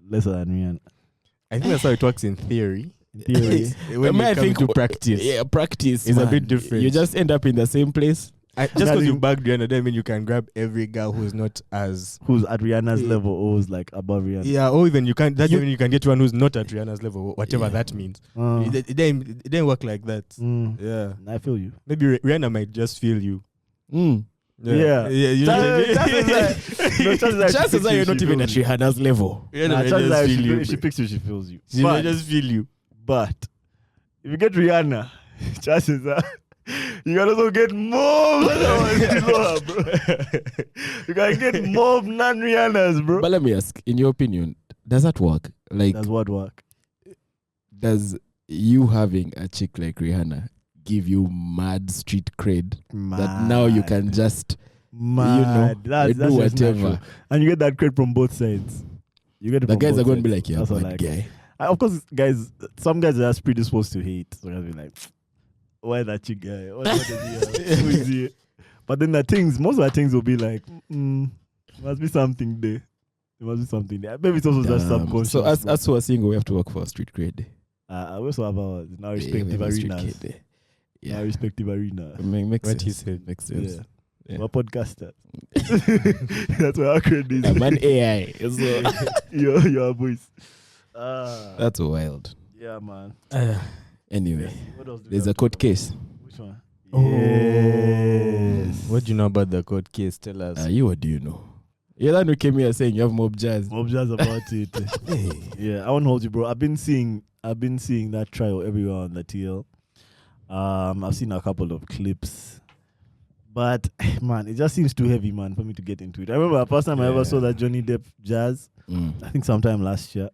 lesser than Rihanna. I think that's how it works in theory. In theory. When Man, you I come think to practice, Yeah, practice It's a man. bit different. You just end up in the same place. just because you Nothing- bagged Rihanna, doesn't mean you can grab every girl who's not as Who's at Rihanna's Yeah. level or who's like above Rihanna. yeah, or even you can't. That doesn't mean you can get one who's not at Rihanna's level, whatever Yeah. that means. Uh, It didn't work like that. Yeah, I feel you. maybe Rihanna might just feel you. Mm. Yeah. You know what I mean? Chances are you're not even at Rihanna's level. Rihanna Nah, might chances just are feel you. if she picks you, she feels you. She might But, just feel you. but if you get Rihanna, chances are you can also get more below her, bro. You can get more non-Rihannas, bro. But let me ask, in your opinion, does that work? Like, That's what work. does you having a chick like Rihanna give you mad street cred that now you can just Mad. That's do just whatever? natural. And you get that credit from both sides. You get it The from guys both are going to be sides. like, yeah, That's what I bad guy. Of course, guys, some guys are just predisposed to hate. So they'll be like, why that chick guy? What does he have? Who is he? But then most of the things will be like, must be something there. There must be something there. Maybe it's also just Damn. subconscious. So bro. as who are single, we have to work for street cred. I also have our now Yeah, we respective have a street arenas. cred. Yeah, Yeah, respective arenas. makes What sense. he said. Makes sense. Yeah. Yeah. We're podcasters. That's why our credit I'm is. an AI. So Your voice. that's wild. Yeah, man. Anyway, What else do we there's have a to court talk case. about? Which one? Oh. Yes. What do you know about the court case? Tell us. You, what do you know? You're the one who came here saying you have mob jazz. Mob jazz about it. Yeah, I won't hold you, bro. I've been seeing that trial everywhere on the TL. I've seen a couple of clips, but man, it just seems too heavy, man, for me to get into it. I remember the first time I ever saw that Johnny Depp jazz. I think sometime last year,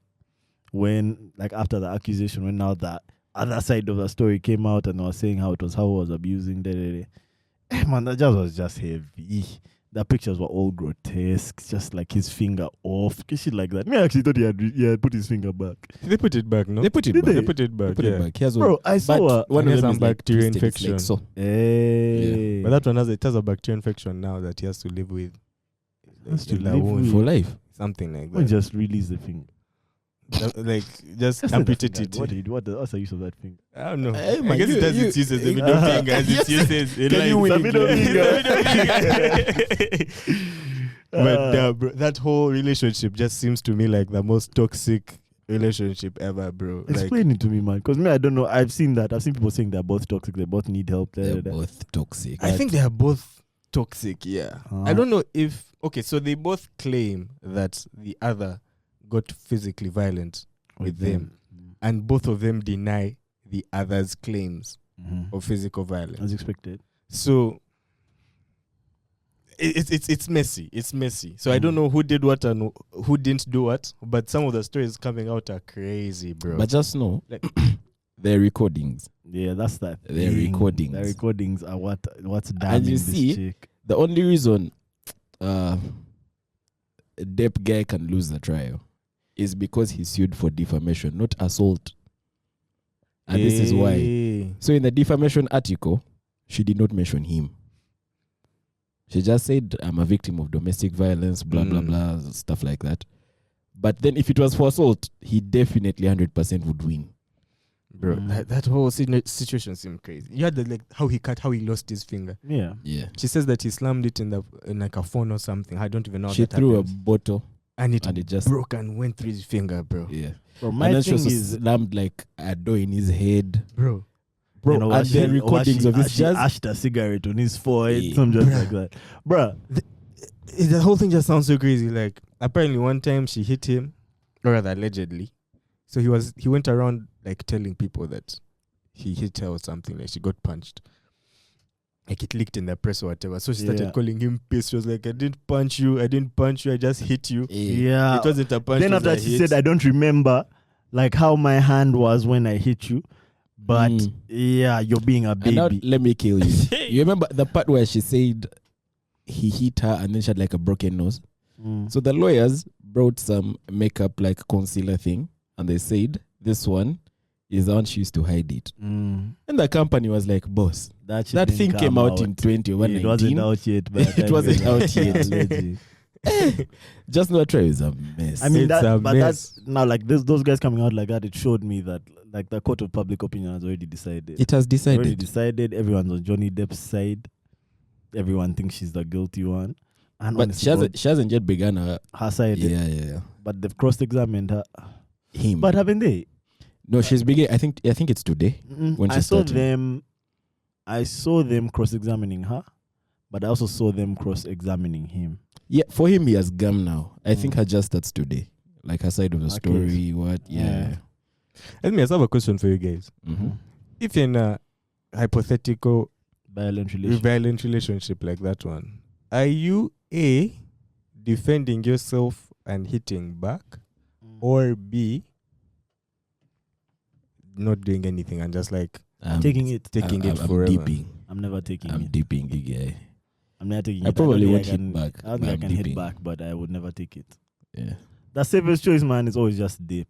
when like after the accusation, when now the other side of the story came out and I was saying how it was abusing. Man, that jazz was just heavy. The pictures were all grotesque, just like his finger off, shit like that. Me, I actually thought he had put his finger back. They put it back, no? They put it Did back. They put it back. They put yeah. it back. Here's Bro, I saw one has of them some is like bacteria twisted. It's like infection. so. Hey. But that one it has a bacterial infection now that he has to live with. Has to In the live wound. with. For life. Something like Why that. just release the finger? Like just Just amputate let the it. finger. What's the use of that finger? I don't know. Hey, I man, guess it does its uses. The middle finger as its uses. in Can you life. win The middle again? finger. But bro, that whole relationship just seems to me like the most toxic relationship ever, bro. Like, Explain it to me, man. Because me, I don't know. I've seen that. I've seen people saying they're both toxic. They both need help. They're both toxic. I think they are both toxic. Yeah. Uh-huh. I don't know if so. They both claim that the other got physically violent with them, and both of them deny the other's claims of physical violence. As expected. So it's messy. It's messy. So I don't know who did what and who didn't do what, but some of the stories coming out are crazy, bro. But just know, Like- they're recordings. Yeah, that's that. They're thing. recordings. The recordings are what's damning And you this see, chick. The only reason a Depp guy can lose the trial is because he sued for defamation, not assault. And this is why. Hey. So in the defamation article, she did not mention him. She just said, I'm a victim of domestic violence, blah, blah, blah, stuff like that. But then if it was for assault, he definitely 100% would win. Bro, that whole situation seemed crazy. You had how he lost his finger. Yeah. Yeah. She says that he slammed it in like a phone or something. I don't even know. She how that threw happened. a bottle and it just broke and went through his finger, bro. Yeah. Bro, my And then she thing also is, slammed like a door in his head. Bro, you know, and there are recordings of his she jazz. ashed a cigarette on his forehead, Yeah. something just like that. Bruh, the whole thing just sounds so crazy. Like apparently one time she hit him, or rather allegedly. So he went around like telling people that he hit her or something. Like she got punched. Like it leaked in the press or whatever. So she started Yeah. calling him pissed. She was like, I didn't punch you. I just hit you. yeah. It wasn't a punch. Then it was after a she hit. said, I don't remember like how my hand was when I hit you. But yeah, you're being a And now, baby. let me kill you. You remember the part where she said he hit her and then she had like a broken nose? So the lawyers brought some makeup like concealer thing and they said this one is the one she used to hide it. Mm. And the company was like, boss, That, shit that didn't thing come came out in It wasn't 2019. out yet. By the It time wasn't you out yet. Legend. Just not try is a mess. I mean, It's a but mess. that's now like those guys coming out like that. It showed me that like the court of public opinion has already decided. it has It's already decided. decided. Everyone's on Johnny Depp's side. Everyone thinks she's the guilty one. And But honestly, she hasn't yet begun her. her side. Yeah. But they've cross-examined her. Him. But haven't they? No, she's beginning. I think it's today. When I she saw started. them. I saw them cross-examining her, but I also saw them cross-examining him. Yeah, for him, he has gum now. I think her just starts today. Like her side of the Okay. story. What? Yeah. Let me have a question for you guys. Mm-hmm. If you're in a hypothetical Violent relation. violent relationship like that one, are you A, defending yourself and hitting back, or B, not doing anything and just like Taking it. taking it I'm forever? deeping. I'm never taking I'm it. deeping, yeah. I'm never taking I it. probably don't won't think hit back, I don't but think I I'm can hit dipping. back, but I would never take it. Yeah. The safest choice, man, is always just dip.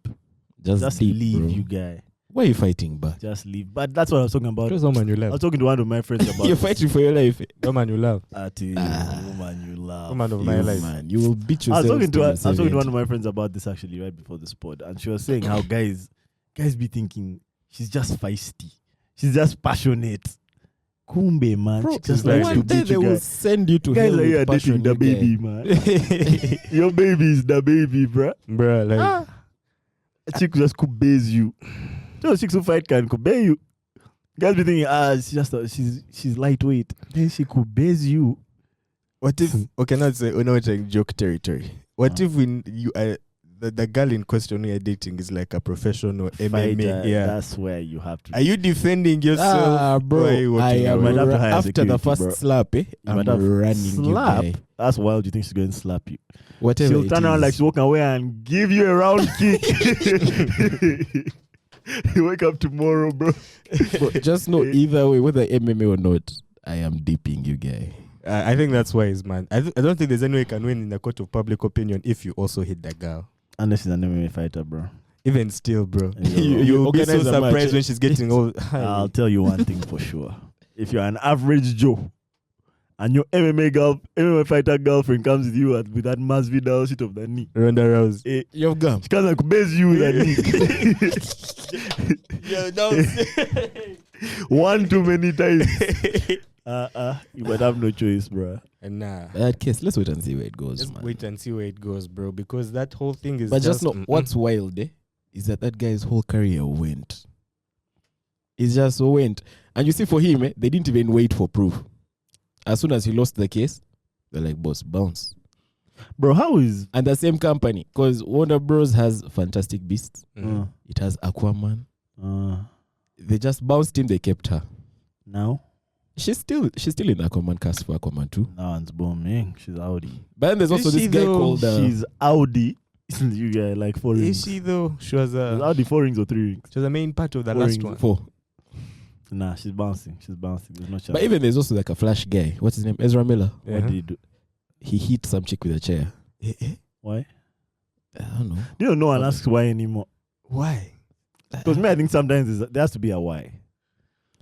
Just deep, leave, bro. you guy. Why are you fighting back? Just leave. But that's what I was talking about. Just someone you I love. was talking to one of my friends about You're this. fighting for your life. Woman you love. Woman you love. Woman of You, my life. man, you will beat I was yourself. talking to one of my friends about this actually right before the spot, and she was saying how guys be thinking she's just feisty, she's just passionate. Kumbe, man, Bro, she just like likes to one day beat they you will guys. send you to Guys hell are here with dating passion, the you guy. baby, man. Your baby is the baby, bruh. Bruh, like A chick just could base you. Those chicks who fight can could base you. Guys be thinking, she's lightweight. Then she could base you. what if okay, not say no, it's like joke territory. What if when you are the girl in question you're dating is like a professional MMA? Fighter, Yeah. that's where you have to. Are you defending yourself? Bro, Or are you I walking am away? might have to hire after the security, first bro. slap, You I'm might have running slap. you guy. That's wild. You think she's going to slap you? Whatever She'll it turn around is. like she's walking away and give you a round kick. You wake up tomorrow, bro. But just know either way, whether MMA or not, I am dipping you guy. I think that's wise, man. I don't think there's any way you can win in the court of public opinion if you also hit that girl. Unless she's an MMA fighter, bro. Even still, bro. You You'll be so organize a match. surprised when she's getting all. I'll tell you one thing for sure. If you're an average Joe and your MMA fighter girlfriend comes with you with that Masvidal shit of the knee, Ronda Rousey. You have gum. she can't like base you with that knee. Yo, don't One too many times. You might have no choice, bro. Nah. That case, let's wait and see where it goes, Just man. wait and see where it goes, bro. Because that whole thing is. But just know mm-mm. what's wild, is that guy's whole career went. It just went. And you see, for him, they didn't even wait for proof. As soon as he lost the case, they're like, boss, bounce. Bro, how is And the same company, because Warner Bros. Has Fantastic Beasts. Mhm. It has Aquaman. uh, They just bounced him, they kept her. now? She's still in the Aquaman cast for Aquaman 2. Now one's booming. She's Audi. But then there's Is also she this guy though? called... She's Audi. You get like 4 rings. Is she though? She was Is a Audi 4 rings or 3 rings? she was a main part of the 4 last rings. one. 4. Nah, she's bouncing. There's no chance. But even there's also like a Flash guy. What's his name? Ezra Miller. What did he do? He hit some chick with a chair. Why? I don't know. You don't know and ask why anymore. Why? Because me, I think sometimes there has to be a why.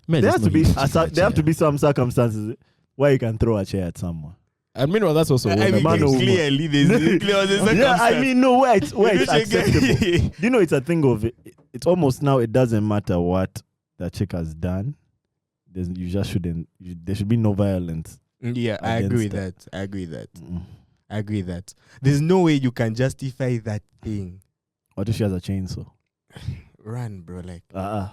Man, There just has to know be he hit chick with a there have to chair. be some circumstances why you can throw a chair at someone. And meanwhile, that's also I Warner mean, man Bros. or woman. clearly there's Yeah, I mean, no, where it's acceptable. Do Do you know it's a thing of it? It's almost now it doesn't matter what that chick has done. You just shouldn't. There should be no violence. Yeah, I agree with Against that. I agree with that. Mm-mm. I agree with that. There's no way you can justify that thing. What if she has a chainsaw? Run, bro. Like,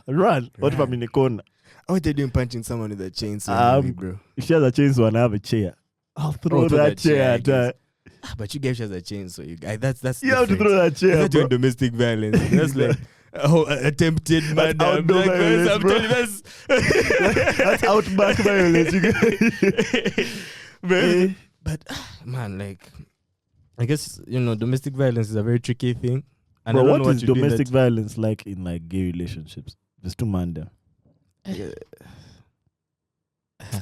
Run. What if Run. I'm in the corner? what are you doing punching someone with a chainsaw, bro? If she has a chainsaw and I have a chair, I'll throw throw that that chair, chair I at her. But you gave she has a chainsaw. That's You have to different. throw that That's chair, not bro. doing domestic violence. That's like attempted murder. outdoor violence, I'm bro. telling you, That's outback violence. You get Man, but man, like, I guess domestic violence is a very tricky thing. And I Bro, don't what know is you do in domestic that- violence like in like gay relationships? There's two man there.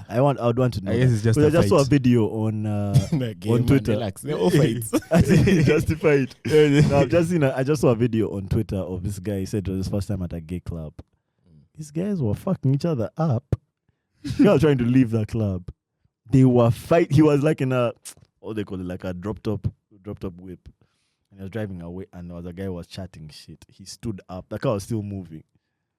I would want to know. I guess it's just Because a I just saw a fight. video on on Twitter. Relax. They're all fights. I think justified. No, I just saw a video on Twitter of this guy. He said it was his first time at a gay club. These guys were fucking each other up. They were trying to leave the club. They were fight. He was like in a, what they call it, like a dropped up whip. And he was driving away, and there was a guy who was chatting shit. He stood up. The car was still moving.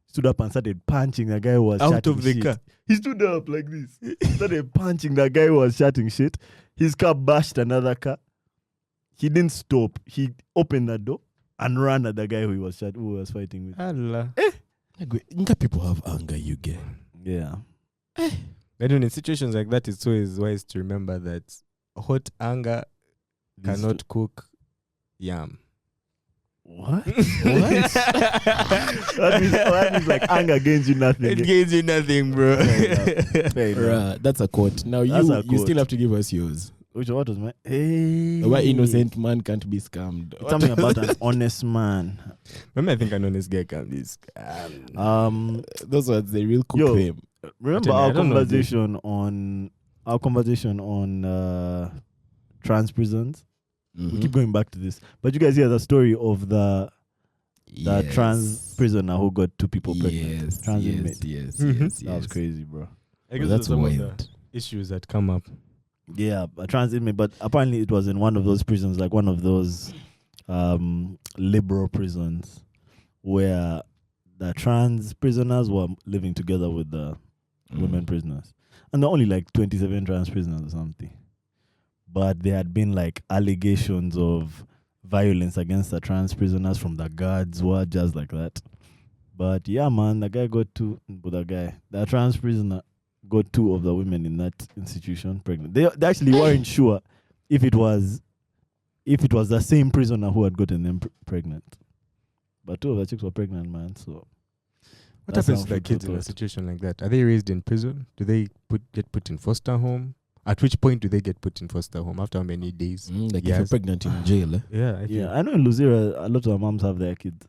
Stood up and started punching the guy who was Out chatting of the shit. car. He stood up like this. Started punching the guy who was chatting shit. His car bashed another car. He didn't stop. He opened the door and ran at the guy who was fighting with. Allah. People have anger, you get. Yeah. I don't know, in situations like that, it's always wise to remember that hot anger cannot cook yam. What? That means like anger gains you nothing. It gains you nothing, bro. Fair enough. That's a quote. Now That's a you quote. still have to give us yours. What was my? Hey. Why innocent man can't be scammed? It's something about an honest man. Remember, I think an honest guy can be scammed. Those words they real cook Yo. them. Remember I our don't know, conversation on trans prisons? We Mhm. keep going back to this. But you guys hear the story of the Yes. trans prisoner who got 2 people pregnant. Yes, Trans yes, inmate. yes, Mhm. yes, That was yes. crazy, bro. I guess Well, that's that's some of the wild. issues that come up. Yeah, a trans inmate, but apparently it was in one of those prisons, like one of those liberal prisons where the trans prisoners were living together with the women prisoners. And there are only like 27 trans prisoners or something. But there had been like allegations of violence against the trans prisoners from the guards, what just like that. But yeah, man, the trans prisoner got 2 of the women in that institution pregnant. They actually weren't sure if it was the same prisoner who had gotten them pregnant. But 2 of the chicks were pregnant, man. So What that's happens how to the people kids in a thought. situation like that? Are they raised in prison? Do they get put in foster home? At which point do they get put in foster home? After how many days? Like if you're Yes. pregnant in jail, eh? Yeah, Yeah, I know in Luzira, a lot of the moms have their kids.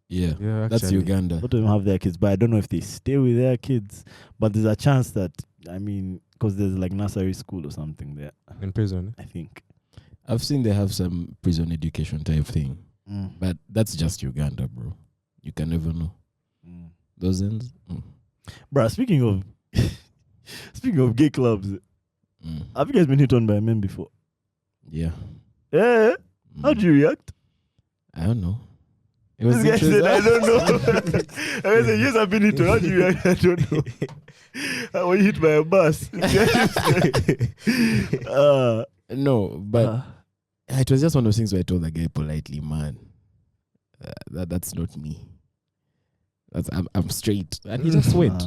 Yeah, yeah. that's actually. A Uganda. lot of them have their kids, but I don't know if they stay with their kids. But there's a chance that, because there's like nursery school or something there, In prison. I think. I've seen they have some prison education type thing, Mm. but that's just Uganda, bro. You can never know. Mm. Those ends. Bruh, speaking of gay clubs, have you guys been hit on by men before? Yeah. Yeah. How'd you react? I don't know. It was This guy said, I don't know. I said, yes, I've been hit on. How'd you react? I don't know. I was hit by a bus. No, but it was just one of those things where I told the guy politely, man, that's not me. I'm straight, and he just went.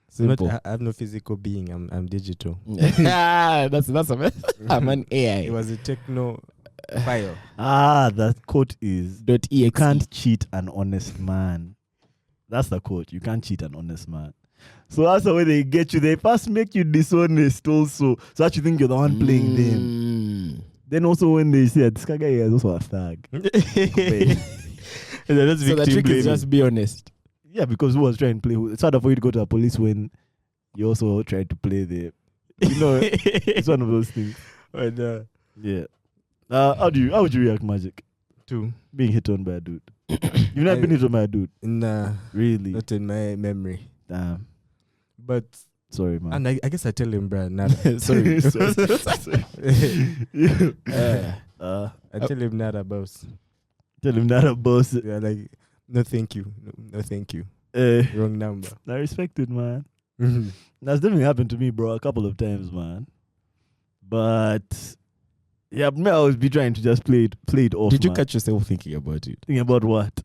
Simple. I have no physical being. I'm digital. That's I'm an AI. It was a techno file. That quote is, .exe. you can't cheat an honest man. That's the quote. You can't cheat an honest man. So that's the way they get you. They first make you dishonest also. So that you think you're the one playing them. Then also when they say, this guy is also a thug. So the trick is just be honest. Yeah, because who was trying to play? It's harder for you to go to the police when you also tried to play the. It's one of those things. But, Yeah. How would you react, Magic? to Being hit on by a dude. You've never been hit on by a dude. nah, Really? not in my memory. Damn. But Sorry, man. and I guess I tell him, bruh, nada. Sorry. I tell him nada, boss. Tell him that a boss. Yeah, like no, thank you, no, thank you. Wrong number. I respect it, man. That's definitely happened to me, bro, a couple of times, man. But yeah, I always be trying to just play it off. Did you man. catch yourself thinking about it? Thinking about what?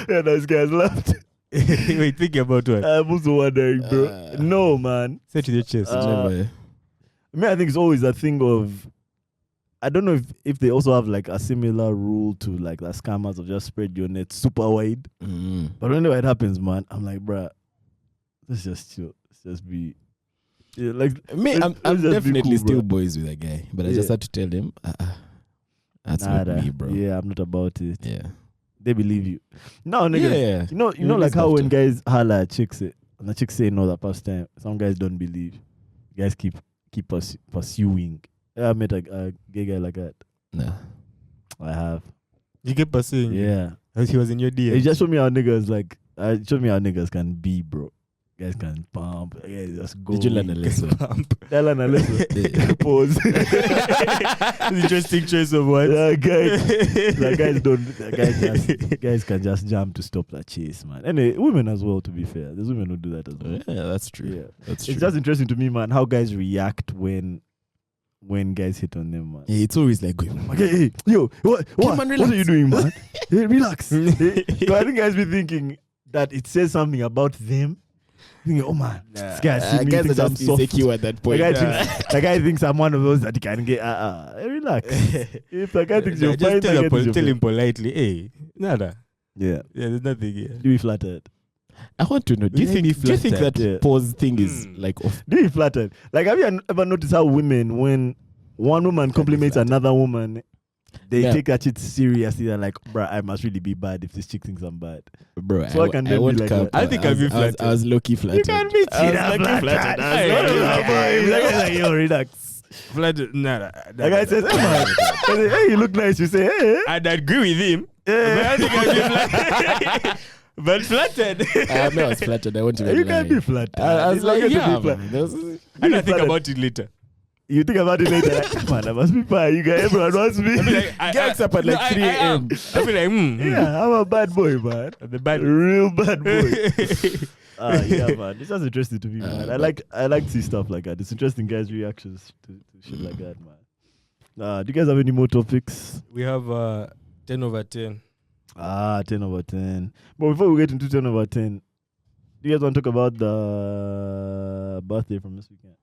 Yeah, those guys laughed. Wait, think about what? I'm also wondering, bro. No, man. Say it to your chest. Never. I think it's always a thing of, I don't know if they also have like a similar rule to like the scammers of just spread your net super wide. But whenever it happens, man, I'm like, bruh, let's just chill. Let's just be, yeah, like Me, let's I'm just be definitely cool, still bro. boys with a guy, but I Yeah. just had to tell him, that's Nada. not me, bro. Yeah, I'm not about it. Yeah. They believe you. No, nigga. Yeah. You know, You like just how have when to. guys holla at chicks, And the chick say no the first time. Some guys don't believe. Guys keep pursuing. I met a gay guy like that. Nah. I have. You keep pursuing. Yeah. He was in your DM. It just showed me how niggas showed me how niggas can be, bro. Guys can pump. Guys just go. Did you learn a lesson? I learned a lesson. Pause. Interesting choice of words. Yeah, guys can just jump to stop that chase, man. Anyway, women as well, to be fair. There's women who do that as well. Yeah, that's true. Yeah. That's true. It's just interesting to me, man, how guys react when guys hit on them, man. Yeah, it's always like going. Okay, hey, yo, what man, are you doing, man? Hey, relax. So Yeah. I think guys be thinking that it says something about them. Thinking, oh man, this guy see me guys are thinks I'm just soft. insecure at that point. The guy thinks I'm one of those that he can get. Relax. If the guy thinks you're fine, tell him politely, hey, nada. Yeah. Yeah, there's nothing here. Do you flattered? I want to know. Do you Let me think flatter. that Yeah. pause thing is like off? Do you flattered? Like, have you ever noticed how women, when one woman compliments another woman, they take that shit seriously? They're like, bruh, I must really be bad if this chick thinks I'm bad. Bro, So I can then be won't like cap. that. I think I'll be flattered. I was low-key flattered. You can be I was lucky flattered. I was lucky flattered. like, yo, relax. Flattered, nada. The guy says, hey, man. I say, hey, you look nice. You say, hey. I'd agree with him. But I think I'll be flattered. But flattered. I was flattered. I want to You can be flattered. I was It's like, okay to yeah, be flattered. man. And I think about it later. You think about it later, like, man, I must be fine. You guys, everyone wants me. I feel like Gets up at like 3 a.m. I feel like, Yeah, I'm a bad boy, man. The bad. Real bad boy. Yeah, man. This was interesting to me, man. I like to see stuff like that. It's interesting, guys' reactions to shit like that, man. Do you guys have any more topics? We have 10 over 10. 10 over 10. But before we get into 10 over 10, do you guys want to talk about the birthday from this weekend?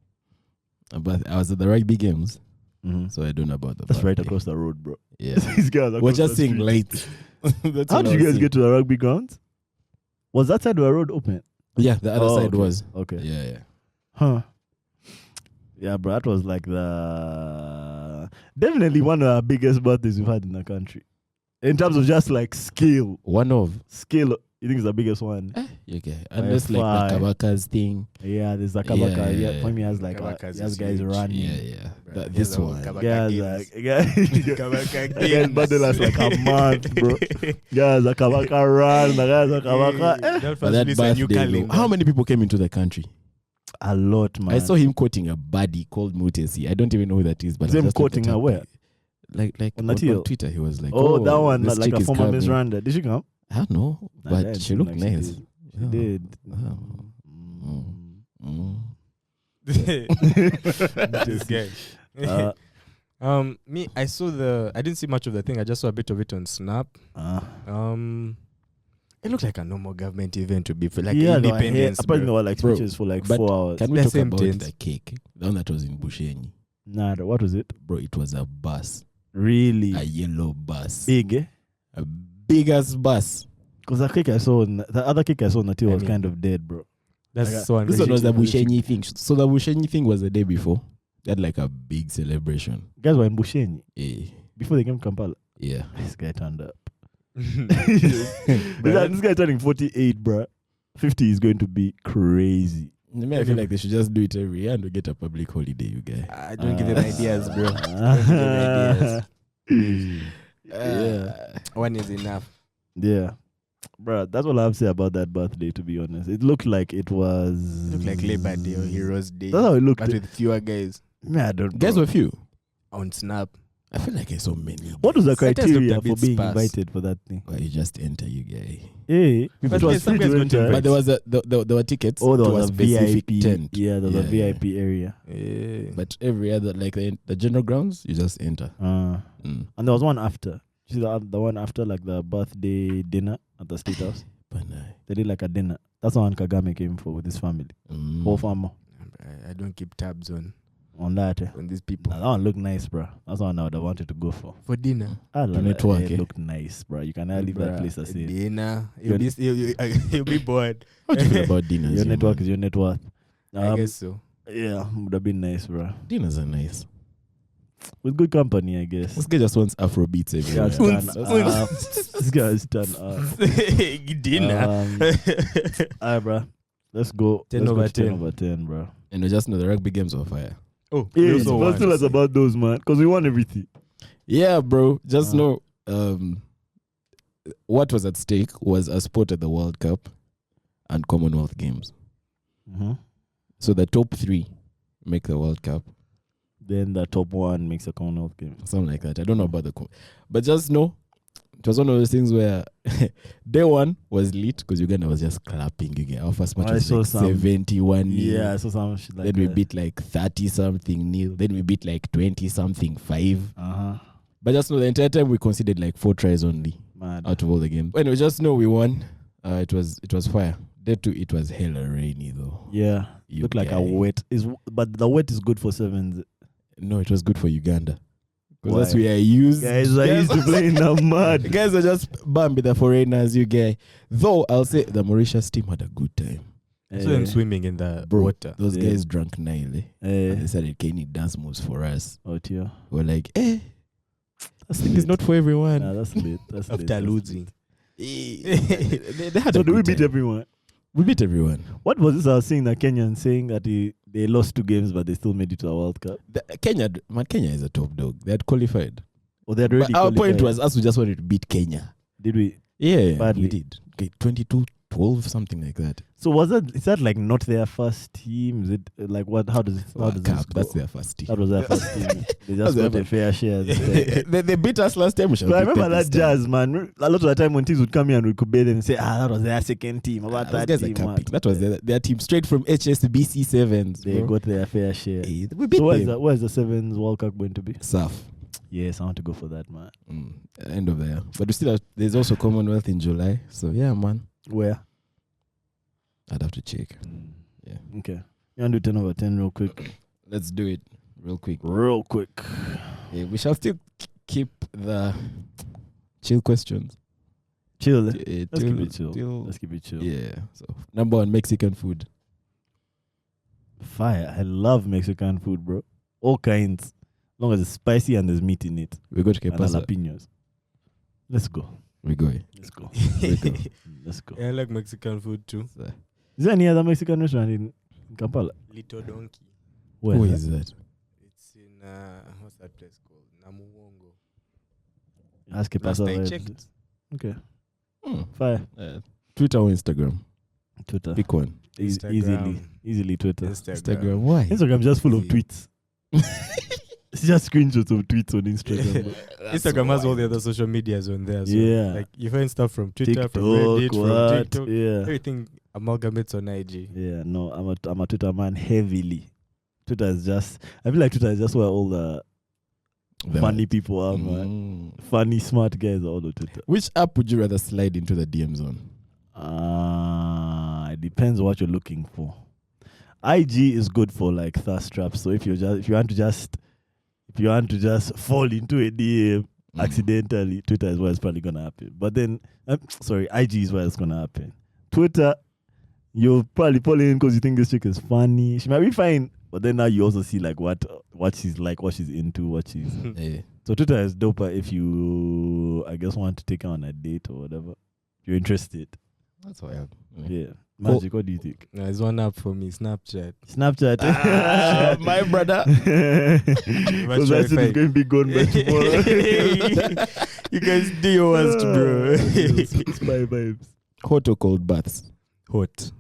But I was at the rugby games, Mm-hmm. so I don't know about the That's right birthday. across the road, bro. Yeah. These guys are We're across just the saying street. late. That's How all did I you was guys saying. get to the rugby grounds? Was that side of the road open? Yeah, the other side okay. was. Okay. Yeah. Huh. Yeah, bro, that was like the definitely one of the biggest birthdays we've had in the country. In terms of just like scale. One of. Scale, you think it's the biggest one? Okay. Unless like far. the Kabaka's thing. Yeah, there's the Kabaka. Yeah. Yeah, for me, has like Kabaka's he has is guys huge. running. Yeah. Bro, This here's our one. Kabaka Guys games. like Kabaka guys games. birthday last like a month, bro. Guys, the Kabaka run, the guys the Kabaka. That But that was a new birthday, calendar. how many people came into the country? A lot, man. I saw him quoting a baddie called Mutesi. I don't even know who that is, but Is him I just looked quoting it her up. where? Like On the on TL? Twitter, he was like, Oh, that one, this like chick a is former coming. Miss Rwanda. Did she come? I don't know, Nah, but that she seemed looked like nice. She did. This guy. Me, I didn't see much of the thing. I just saw a bit of it on Snap. It looked like a normal government event to be for like independence. Apparently, there bro. were like Bro, speeches for like but 4 hours. Can we The talk same about tents. the cake? The one that was in Bushenyi. Nah, what was it? Bro, it was a bus. Really A yellow bus. big, eh? A big ass bus. Because the other cake I saw on the tail was I mean, kind of dead, bro. That's Like, so This one was the Bushenyi. Bushenyi thing. So the Bushenyi thing was the day before. They had like a big celebration. Guys were in Bushenyi Yeah. before they came to Kampala. Yeah. This guy turned up. Bruh. This guy turning 48, bro. 50 is going to be crazy. I feel like they should just do it every year and we get a public holiday, you guys. I don't give them ideas, bro. Yeah. One is enough. Yeah. Bro, that's what I have to say about that birthday, to be honest. It looked like it was... It looked like Labor Day or Heroes Day. That's how it looked. But with fewer guys Man, I don't Guys know. were few. on Snap. I feel like I saw many. What was the Sometimes looked criteria a for bit being sparse. invited for that thing? Well, you just enter, you guys. Hey, But it was some free guys to got to enter. But there was there were tickets Oh, there to was a a specific VIP tent. Yeah, there was a Yeah, VIP area. Yeah. But every other, like the general grounds, you just enter. And there was one after. You see the one after, like the birthday dinner at the State House? But They did like a dinner. That's the one Kagame came for with his family. Whole family I don't keep tabs on that. these people. Nah, that one looked nice, bro. That's the one I would have wanted to go for. For dinner. I love network, it. eh? It looked nice, bro. You can leave that Bruh, place the same. Dinner. Your- You'll be bored. How do you feel about dinners? Your you network man? is your net worth. I guess so. Yeah, would have been nice, bro. Dinners are nice. With good company, I guess. This guy just wants Afro beats everywhere. Guys turn up. This guy's turn up. Dinner. Alright, bro. Let's go. 10 Let's over go to 10 10. over 10, bro. And I just know the rugby games were fire. Oh, Yeah, we it's also won. still us about those, man. Because we won everything. Yeah, bro. Just know what was at stake was a spot at the World Cup and Commonwealth Games. Mm-hmm. So the top 3 make the World Cup. Then the top 1 makes a Commonwealth game. Something like that. I don't know about but just know it was one of those things where day 1 was lit because Uganda was just clapping. Our first match was like 71 nil. Yeah, I saw some shit like then we beat like 30 something nil. Then we beat like 20 something 5. But just know the entire time we conceded like 4 tries only out of all the games. Anyway, just know we won. It was fire. Day 2 it was hella rainy though. Yeah, looked like a wet. But the wet is good for sevens. No, it was good for Uganda. Why? Because we are used. Guys are used to playing the mud. Guys are just Bambi the foreigners, you guys. Though I'll say the Mauritius team had a good time. I saw them swimming in the Bro, water. those guys drank Nile. And they started Kenny dance moves for us. Oh, dear. We're like, that thing is not for everyone. Nah, that's lit. That's lit. After losing. They had So a do we good beat time. everyone? We beat everyone. What was this I was seeing that Kenyans saying that they lost 2 games but they still made it to the World Cup? Kenya is a top dog. They had qualified. Or they had already But our qualified? point was us, we just wanted to beat Kenya. Did we? Yeah, Badly. we did. Okay, 22-12, something like that. So is that like not their first team? Is it like what? How does it? How does Cup, this go? that's their first team. That was their first team. They That's just their got a fair share. they beat us last time. We shall So I beat remember them that this time. jazz, man. A lot of the time when teams would come here and we could beat them and say, that was their second team. About Those that guys team, are capping. man. That was their team straight from HSBC Sevens. They got their fair share. Hey, we beat So them. where's the Sevens World Cup going to be? SAF. Yes, I want to go for that, man. End of the year. But we still have, there's also Commonwealth in July. So yeah, man. Where? I'd have to check. Yeah. Okay. You want to do 10 over 10 real quick? Let's do it real quick. Real quick. Yeah, we shall still keep the chill questions. Chill. Let's Let's keep it chill. Let's keep it chill. Yeah. So number 1, Mexican food. Fire. I love Mexican food, bro. All kinds. As long as it's spicy and there's meat in it. We go to And Kepasa. jalapenos. Let's go. We go. Let's go. We go. Let's go. Yeah, I like Mexican food too. So, Is there any other Mexican restaurant in Kampala? Little Donkey. Where who is is that? It's in what's that place called? Namuwongo. that? Ask a Last I vibes. checked. Okay. Hmm. Fire. Twitter or Instagram? Twitter. Pick one. Instagram. Easily Twitter. Instagram. Why? Instagram just full of Easy. tweets. It's just screenshots of tweets on Instagram. bro. Instagram has all the other social medias on there. So Yeah. like you find stuff from Twitter, TikTok, from Reddit, from what? TikTok. Yeah. Everything amalgamates on IG. Yeah, no, I'm a Twitter man heavily. Twitter is just, I feel like Twitter is just where all the funny people are, man. Funny, smart guys are all on Twitter. Which app would you rather slide into the DMs on? It depends what you're looking for. IG is good for like thirst traps. So if you want to just fall into a DM accidentally, Twitter is where it's probably gonna happen. But then, IG is where it's gonna happen. Twitter, you're probably falling in because you think this chick is funny. She might be fine, but then now you also see like what she's like, what she's into, what she's. Yeah. So Twitter is doper if you, I guess, want to take her on a date or whatever. If you're interested. That's why. Yeah. Magic, what do you think? No, it's one app for me, Snapchat. Snapchat. My brother. Because I said it's going to be gone by tomorrow. You guys do your worst, bro. Spy vibes. Hot or cold baths? Hot.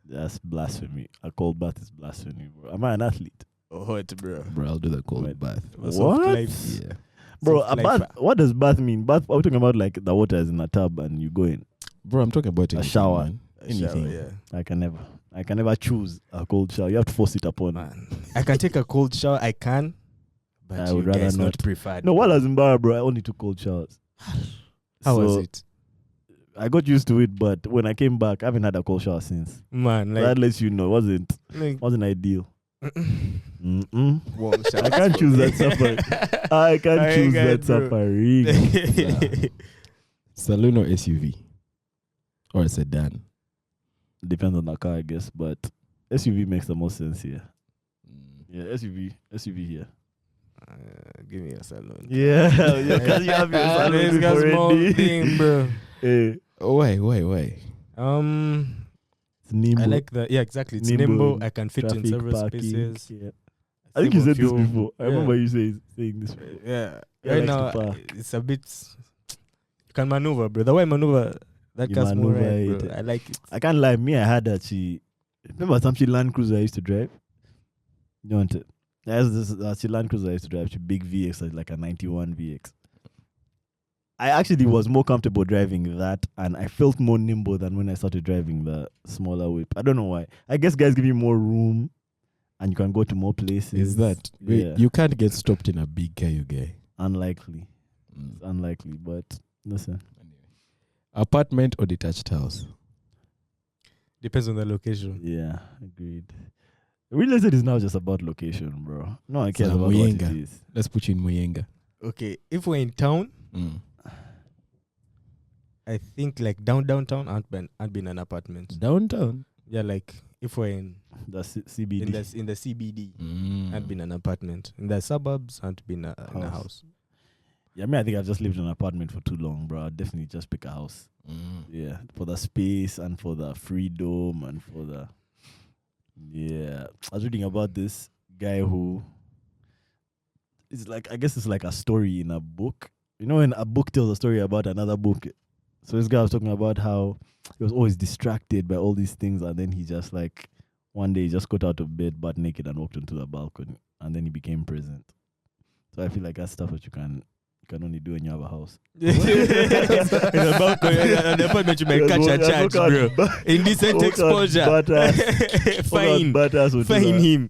That's blasphemy. A cold bath is blasphemy, bro. Am I an athlete? Hot, bro. Bro, I'll do the cold Right. bath. What? Yeah. Bro, Soft a life. bath. What does bath mean? Bath. Are we talking about like the water is in a tub and you go in? Bro, I'm talking about anything, shower. man. A Anything. shower, yeah. I can never choose a cold shower. You have to force it upon. Man, I can take a cold shower. I can, but I you would rather guys not. not preferred. No, while I was in Barra, bro, I only took cold showers. How was So, it, I got used to it, but when I came back, I haven't had a cold shower since. man? So Like, that lets you know it like wasn't ideal. Mm-mm. warm showers. I can't for choose me. that safari. I can't I choose can't, that bro. safari. Saloon or SUV? Or a sedan? Depends on the car, I guess, but SUV makes the most sense here. Yeah, SUV here. Give me a salon. Yeah, because you have your salon This guy's before small already. thing, bro. Hey, Why? Um, It's nimble. I like the exactly. It's Nimble, nimble. I can fit in traffic, several parking, spaces. Yeah. I think you Save said a this few- before. I remember you saying this. Yeah. Yeah, Right likes to now, park. it's a bit. You can maneuver, bro. The way I maneuver, that You car's more maneuver right, it. bro. I like it. I can't lie. Me, I had actually. Remember some Land Cruiser I used to drive? You want it? There's this Land Cruiser I used to drive. Big VX, like a 91 VX. I actually was more comfortable driving that, and I felt more nimble than when I started driving the smaller whip. I don't know why. I guess guys give you more room, and you can go to more places. Is that Yeah. you can't get stopped in a big car, you guy? Unlikely. It's unlikely, but listen. Apartment or detached house? Depends on the location. Yeah, agreed. Real estate is now just about location, bro. No, I care So about what it Muyenga. is. Let's put you in Muyenga. Okay, if we're in town, I think like downtown, I'd be in an apartment. Downtown. Yeah, like if we're in The CBD. in the CBD, I'd be in an apartment. In the suburbs, I'd be in a house. Yeah, I mean, I think I've just lived in an apartment for too long, bro. I'd definitely just pick a house. Yeah, for the space and for the freedom and for the... Yeah. I was reading about this guy who... It's like, I guess it's like a story in a book. You know when a book tells a story about another book? So this guy was talking about how he was always distracted by all these things, and then he just like, one day he just got out of bed butt naked and walked onto the balcony, and then he became present. So I feel like that's stuff that you can only do when you have a house. In a balcony, an apartment, you may catch a charge, bro. Indecent exposure. Fine him.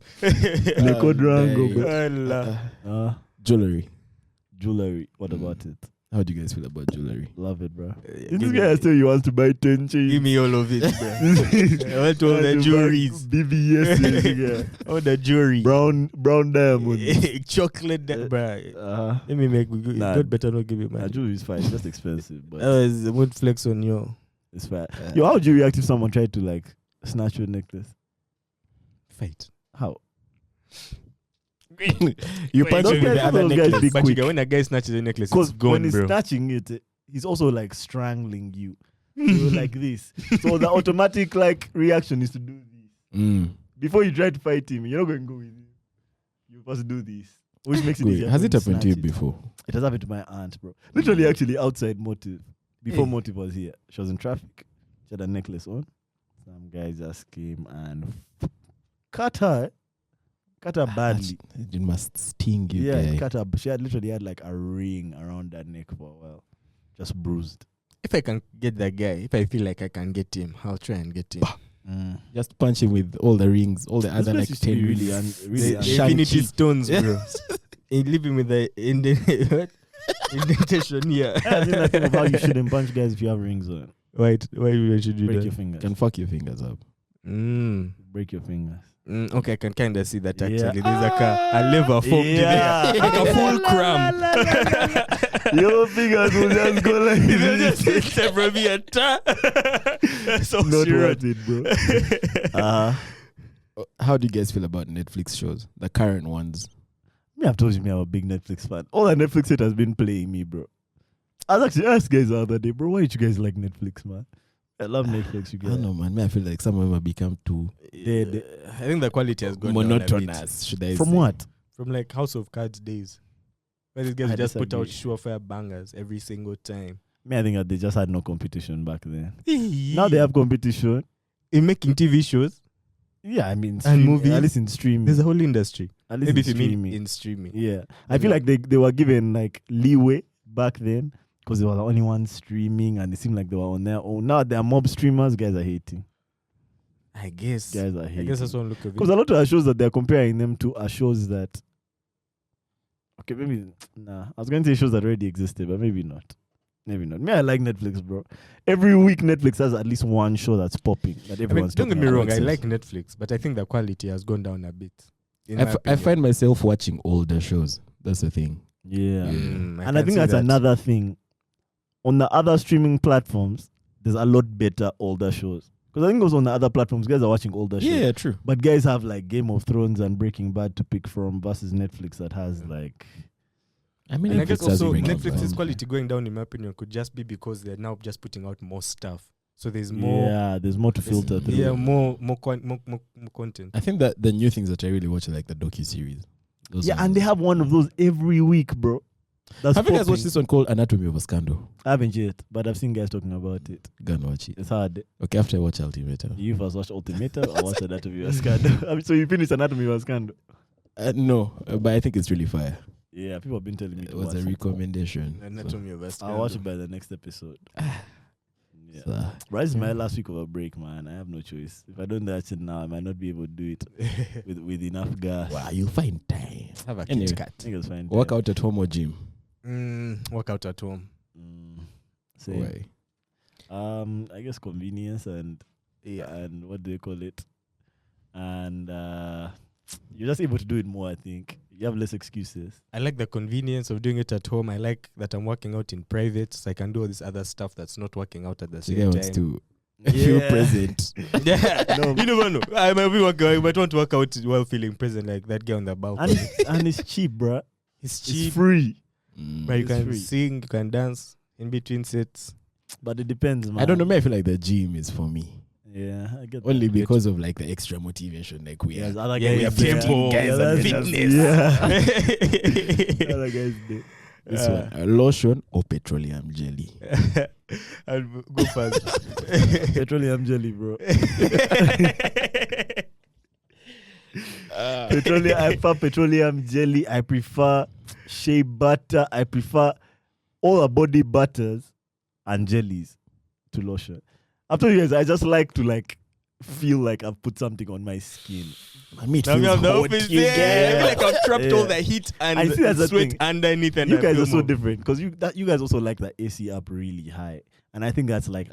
Allah. Jewelry. What about it? How do you guys feel about jewelry? Love it, bro. Give This me- guy still you want to buy 10 chains. Give me all of it, bro. I want all the jewelries. BBS, All the jewelry. brown diamond. Chocolate, bro. Let me make me good. Nah. God better not give you Nah, money. jewelry is fine. It's just expensive, but Otherwise, I won't flex on you. it's fine. Yo, how would you react if someone tried to like snatch your necklace? Fight. How? You Wait, punch those him with guys- the other those guys necklace. be But quick. when a guy snatches a necklace, Because it's gone, when he's bro. snatching it, he's also like strangling you. So you're like this. So the automatic like reaction is to do this. Before you try to fight him, you're not going to go with him. You first do this. Which makes it Wait, easier has for it him happened to snatch you it. before? It has happened to my aunt, bro. Literally, actually, outside Motive. Before Hey. Motive was here. She was in traffic. She had a necklace on. Some guy just came and cut her. Cut her badly. It must sting you, Yeah, guy. cut her. She had literally had like a ring around her neck for a while. Just bruised. If I can get that guy, if I feel like I can get him, I'll try and get him. Just punch him with all the rings, all the This other place like used to be 10 really, rings. really The Shang-Chi. infinity stones, Yeah. bro. And leave him with the indentation here. I think that's about how you shouldn't punch guys if you have rings on. Why we should do Break that? your fingers. Can fuck your fingers up. Break your fingers. Okay, I can kind of see that Yeah. actually. There's like a lever formed Yeah. there. Like a full cram. Your fingers will just go like They'll this. just sit from here. So Not serious. worth it, bro. How do you guys feel about Netflix shows? The current ones. Me, I've told you me I'm a big Netflix fan. All that Netflix hit has been playing me, bro. I was actually asked guys the other day, bro, why did you guys like Netflix, man? I love Netflix, you I guys. don't know, man. Me, I feel like some of them have become too I think the quality has gone down a bit. monotonous. Should I From say? what? From like House of Cards days. Where these guys I just put out disagree. surefire bangers every single time. Me, I think that they just had no competition back then. Now they have competition. in making TV shows. Yeah, I mean, And movies. At least in streaming. There's a whole industry. At least Maybe in if you mean streaming. in streaming. Yeah. I feel like they were given like leeway back then because they were the only ones streaming and it seemed like they were on their own. Now they are mob streamers. Guys are hating. I guess. Guys are I hating. guess that's one look of Because it. a lot of the shows that they're comparing them to are shows that... Okay, maybe... Nah. I was going to say shows that already existed, but maybe not. Maybe not. Me, I like Netflix, bro. Every week, Netflix has at least one show that's popping that I mean, everyone's don't get talking me about. wrong, I Makes like Netflix, but I think the quality has gone down a bit. in I my I opinion. find myself watching older shows. That's the thing. Yeah. Mm, And I can think see that's that. another thing. On the other streaming platforms, there's a lot better older shows. Because I think also on the other platforms, guys are watching older shows. Yeah, true. But guys have like Game of Thrones and Breaking Bad to pick from versus Netflix that has like... I mean, And I guess Netflix has also been Netflix's around. quality going down, in my opinion, could just be because they're now just putting out more stuff. So there's more. Yeah, there's more to filter through. Yeah, more content. I think that the new things that I really watch are like the docu-series. Those Yeah, ones. and they have one of those every week, bro. That's Have you guys popping. watched this one called Anatomy of a Scandal? I haven't yet, but I've seen guys talking about it. Go and watch it. It's hard. Okay, after I watch Ultimate. You first watch Ultimatum or watch Anatomy of a Scandal? I mean, so you finished Anatomy of a Scandal? No, but I think it's really fire. Yeah, people have been telling me It to was watch a it. recommendation. Anatomy of a I'll Scandal. watch it by the next episode. Yeah. So, But this is my last week of a break, man. I have no choice. If I don't do that shit now, I might not be able to do it with enough gas. wow, you'll find time. Have a Anyway. Kit Kat. I think it's fine. Work out at home or gym. Work out at home. Same. Why? I guess convenience and what do they call it? And you're just able to do it more, I think. You have less excuses. I like the convenience of doing it at home. I like that I'm working out in private, so I can do all this other stuff that's not working out at the So you same guys time. to feel present. Yeah, No. you never know. I might want to work out while feeling present, like that guy on the balcony. And it's cheap, bruh. It's It's cheap, free. but you it's can free. sing, you can dance in between sets. But it depends, man. I don't know. I feel like the gym is for me. Yeah, I get Only that. because of like the extra motivation. Like we There's are. other Yeah, guys we have there. tempo, Yeah, that's- fitness. Yeah. Other guys there. This one, lotion or petroleum jelly. I'll go first. Petroleum jelly, bro. Petroleum. I prefer petroleum jelly. I prefer shea butter. I prefer all the body butters and jellies to lotion. After you guys, I just like to feel like I've put something on my skin. My meat Now me feels on the hot, office, you yeah. get- I feel like I've trapped Yeah. all the heat and I see that's the sweat thing. underneath, and You I guys feel are so more. different because you guys also like the AC up really high, and I think that's like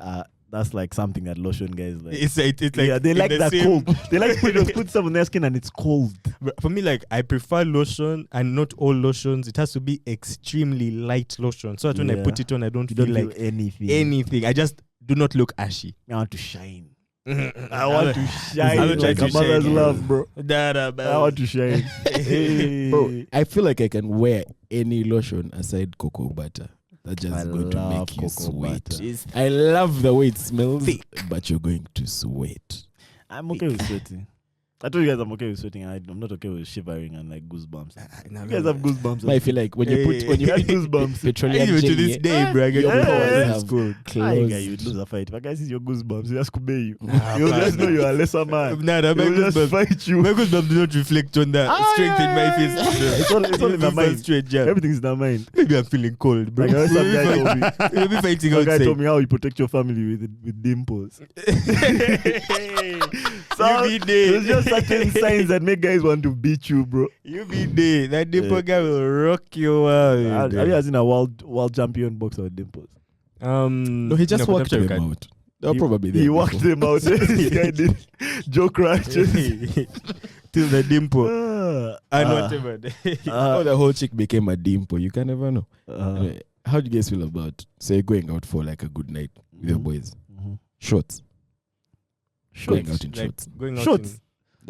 something that lotion guys like. It's like Yeah, they in like the that same- cold. They like to put some on their skin and it's cold. But for me, like I prefer lotion, and not all lotions. It has to be extremely light lotion, so that when I Yeah. put it on, I don't You feel don't like feel anything. anything. I just do not look ashy. I want to shine. I I want to I shine don't try like to a mother's shine. love, bro. Da, I want to shine. Hey. Bro, I feel like I can wear any lotion aside cocoa butter. That's just I going to love make you cocoa sweat. butter. I love the way it smells, Thick. but you're going to sweat. I'm okay with sweating. I told you guys I'm okay with sweating. I'm not okay with shivering and like goosebumps. You guys have goosebumps. I feel like when you put when you Hey. put Goosebumps. petroleum Even to jelly, this day, bro, I get Yeah. goosebumps. have It's cool. I clothes. guy, you would lose a fight. If a guy sees your goosebumps, he just could pay you. Nah, You'll man. just know you're a lesser man. Nah, my He'll just goosebumps, fight you. my goosebumps do not reflect on the strength in my face. It's all in the Just a mind. straight jab. Everything's in the mind. Maybe I'm feeling cold, bro. Like I heard some guy told me. We'll be fighting Some guy outside. told me how you protect your family with dimples. So You be there. there's just certain signs that make guys want to beat you, bro. You be there. That dimple guy will rock you out. Have you ever seen a world champion boxer with dimples? No, he just but walked after them you out. They're probably there. He walked them out. This guy did Joe crashes. Till the dimple. And Ah. whatever. Oh, the whole chick became a dimple. You can never know. Anyway, how do you guys feel about say going out for like a good night with your boys? Shorts. Going out in Like, shorts. going out Shorts? in-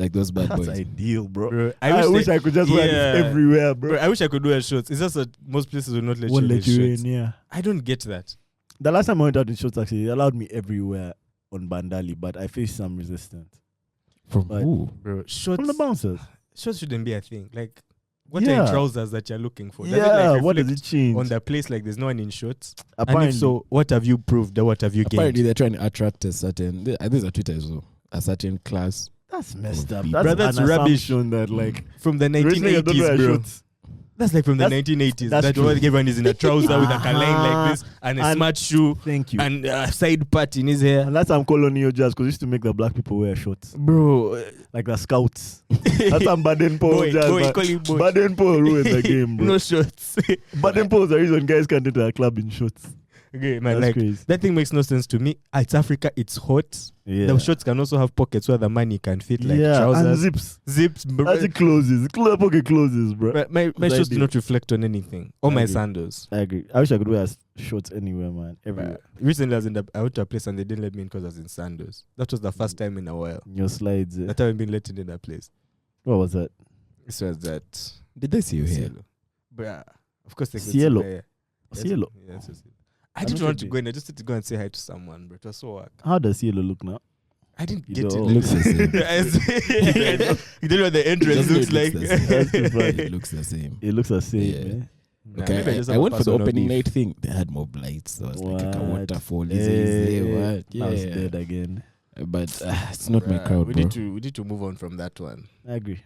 Like those bad That's boys. ideal, bro. Bro, I wish I could just wear this Yeah. everywhere, bro. Bro, I wish I could wear shorts. It's just that most places will not let Won't you let wear you shorts. in, yeah. I don't get that. The last time I went out in shorts, actually, they allowed me everywhere on Bandali, but I faced some resistance From But- who? Bro, shorts, from the bouncers. shorts shouldn't be a thing. Like, what Yeah. are trousers that you're looking for? Does it, Yeah, like, what does reflect it change? on the place? Like, there's no one in shorts. Apparently, And if so, what have you proved? Or what have you Apparently, gained? they're trying to attract a certain. These are Twitter as well. A certain class. that's messed up. Bro, That's, that's an rubbish. assumption that like From the originally you don't 1980s, wear bro. shorts. That's like from the That's- 1980s. that's That true. where everyone is in a trouser with a line like this and a And- smart shoe Thank you. and a side part in his hair. And that's some colonial jazz because used to make the black people wear shorts, Bro, like the scouts. That's some Baden Powell boy, jazz. boy, man. call him boy. Baden Powell ruined the game, bro. No shorts. Baden Powell is the reason guys can't enter a club in shorts. Okay, man, That's like crazy. that thing makes no sense to me. It's Africa, it's hot. Yeah. The shorts can also have pockets where the money can fit, like yeah, and trousers, zips. zips. Bro. As it closes, pocket closes, bro. My Good shorts do idea. not reflect on anything. Or I my agree. sandals. I agree. I wish I could wear shorts anywhere, man. Everywhere. Recently, I went to a place and they didn't let me in because I was in sandals. That was the first time in a while In your slides. that I've been let in that place. What was that? This was that. Did they see you here? Cielo. Bruh. Of course, they could Cielo. see my hair. Cielo. Yes, yes, yes. I didn't want to go in. I just had to go and say hi to someone, but it was so work. How does CeeLo look now? I didn't You get know, it. looks the same. You don't know what the entrance looks like. That's too funny. It looks the same. It looks the same. Yeah. Eh? Nah, Okay, maybe just I have a went for the personal opening beef. night thing. They had more lights. So I was like a What? waterfall. Eh, What? I was Yeah. dead again. But it's not my Bruh, crowd, we bro. need to move on from that one. I agree.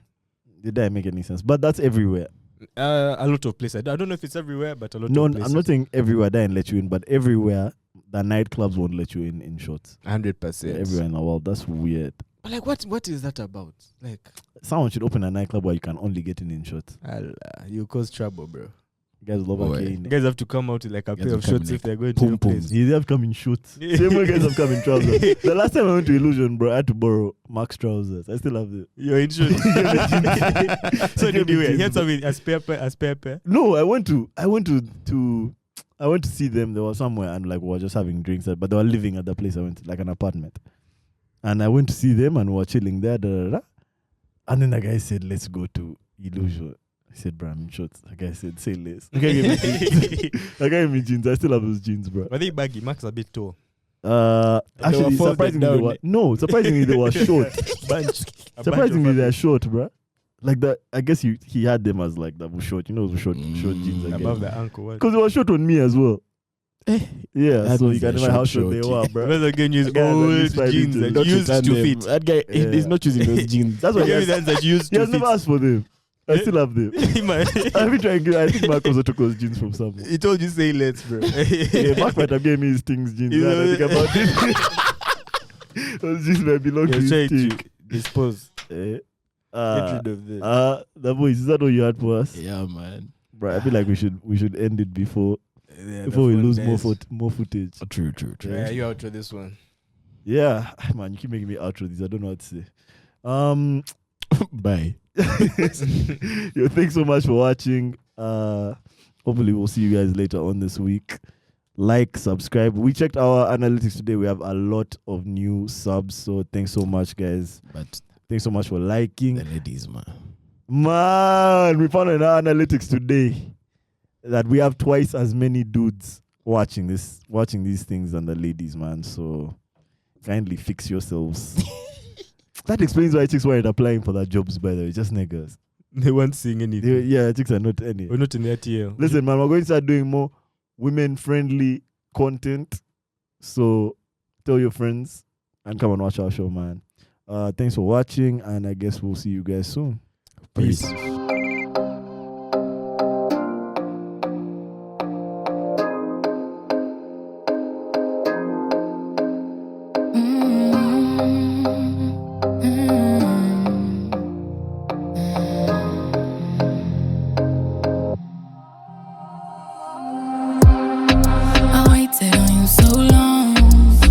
Did that make any sense? But that's everywhere. A lot of places. I don't know if it's everywhere, but a lot No, of places. I'm not saying everywhere that didn't let you in, but everywhere the nightclubs won't let you in shorts. 100%. Everywhere in the world. That's weird. But like, what is that about? Like, Someone should open a nightclub where you can only get in shorts. Allah, you cause trouble, bro. You guys love Boy. okay. You guys have to come out with like a Guys pair have of come shorts in if like they're going to pom your poms. place. They have come in shorts. Same way guys have come in trousers. The last time I went to Illusion, bro, I had to borrow Max trousers. I still have them. You're in shorts. So did you wear? He had something a spare pair. No, I went to see them. They were somewhere and like we were just having drinks, but they were living at the place I went to, like an apartment. And I went to see them and we were chilling there. And then the guy said, "Let's go to Illusion." I said, "Bro, I'm in shorts." The guy said, "Say less." The guy gave me jeans. The guy gave me jeans. I still have those jeans, bro. Were they baggy? Max a bit tall. Actually, folded surprisingly, they were short. Surprisingly, they're short, bro. Like that, I guess he had them as like double short. You know, those short jeans. Above the ankle. Because they were short on me as well. Yeah, That so means you can they're imagine how short they short, were, bro. Because again, use The guy old that used 5 jeans meters. that used to fit. That guy, Yeah. he's not choosing those jeans. That's what he Give me has. the ones that used He to has never fit. asked for them. I still have them. I've been trying. I think Mark also took those jeans from someone. He told you say let's, bro. Yeah, Mark might have given me his things jeans. You Now that I know- think about it. Those jeans might belong to You're his trying thing. to dispose. Eh, Get rid of this. the boys, is that all you had for us? Yeah, man. Bro, I feel like we should end it before Yeah, we the lose phone more footage. True. Yeah, you out for this one. Yeah, man, you keep making me outro these. I don't know what to say. Bye. Yo, thanks so much for watching. Hopefully we'll see you guys later on this week. Like, subscribe. We checked our analytics today. We have a lot of new subs. So thanks so much, guys. But Thanks so much for liking. the ladies, man. Man, we found in our analytics today that we have twice as many dudes watching these things than the ladies, man. So kindly fix yourselves. That explains why chicks weren't applying for that jobs, by the way. Just niggas. They weren't seeing anything. Yeah, chicks are not any. We're not in the TL. Listen, man, we're going to start doing more women-friendly content. So tell your friends and come and watch our show, man. Thanks for watching, and I guess we'll see you guys soon. Peace. I waited on you so long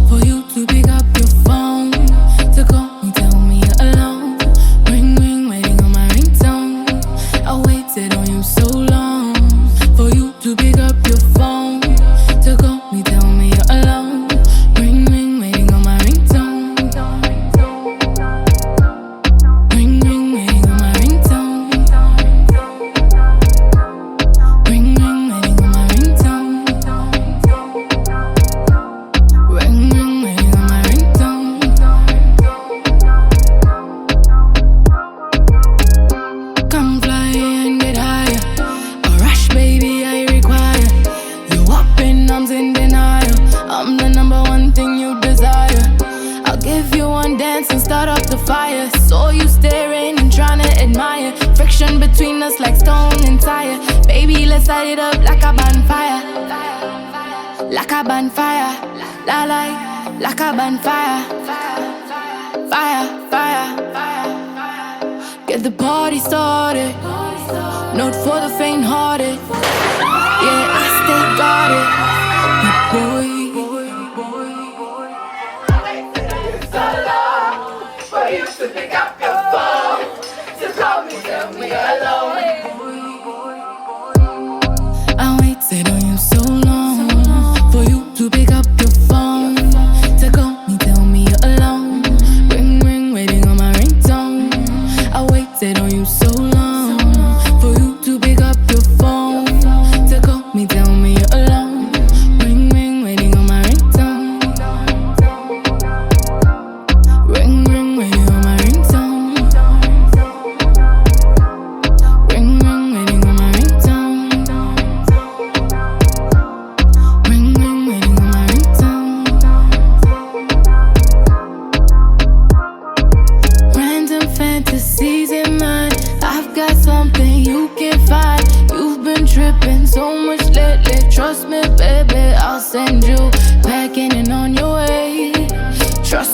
for you to pick up your phone to call me, tell me you're alone. Ring, ring, waiting on my ringtone. I waited on you so long for you to pick up your phone to call me, tell me you're alone. Ring, ring, waiting on my ringtone. Ring, ring, waiting on my ringtone. Ring, ring, waiting on my ringtone. Ring, ring, waiting on my ringtone. Come fly and get higher. A rush, baby, I require. You up in arms in denial. I'm the number one thing you desire. I'll give you one dance and start up the fire. Saw you staring and trying to admire. Friction between us like stone and tire. Baby, let's light it up like a bonfire. Like a bonfire. La like a bonfire. Fire, fire. Get the party started. Note for the faint-hearted. Yeah, I stay guarded. Boy. For you to pick up your phone to call me, tell me you're alone. I waited on you so long for you to pick up your phone to call me, tell me you're alone. Ring, ring, waiting on my ringtone. I waited on you so long for you to pick up your phone to call me, tell me you're alone. Ring, ring,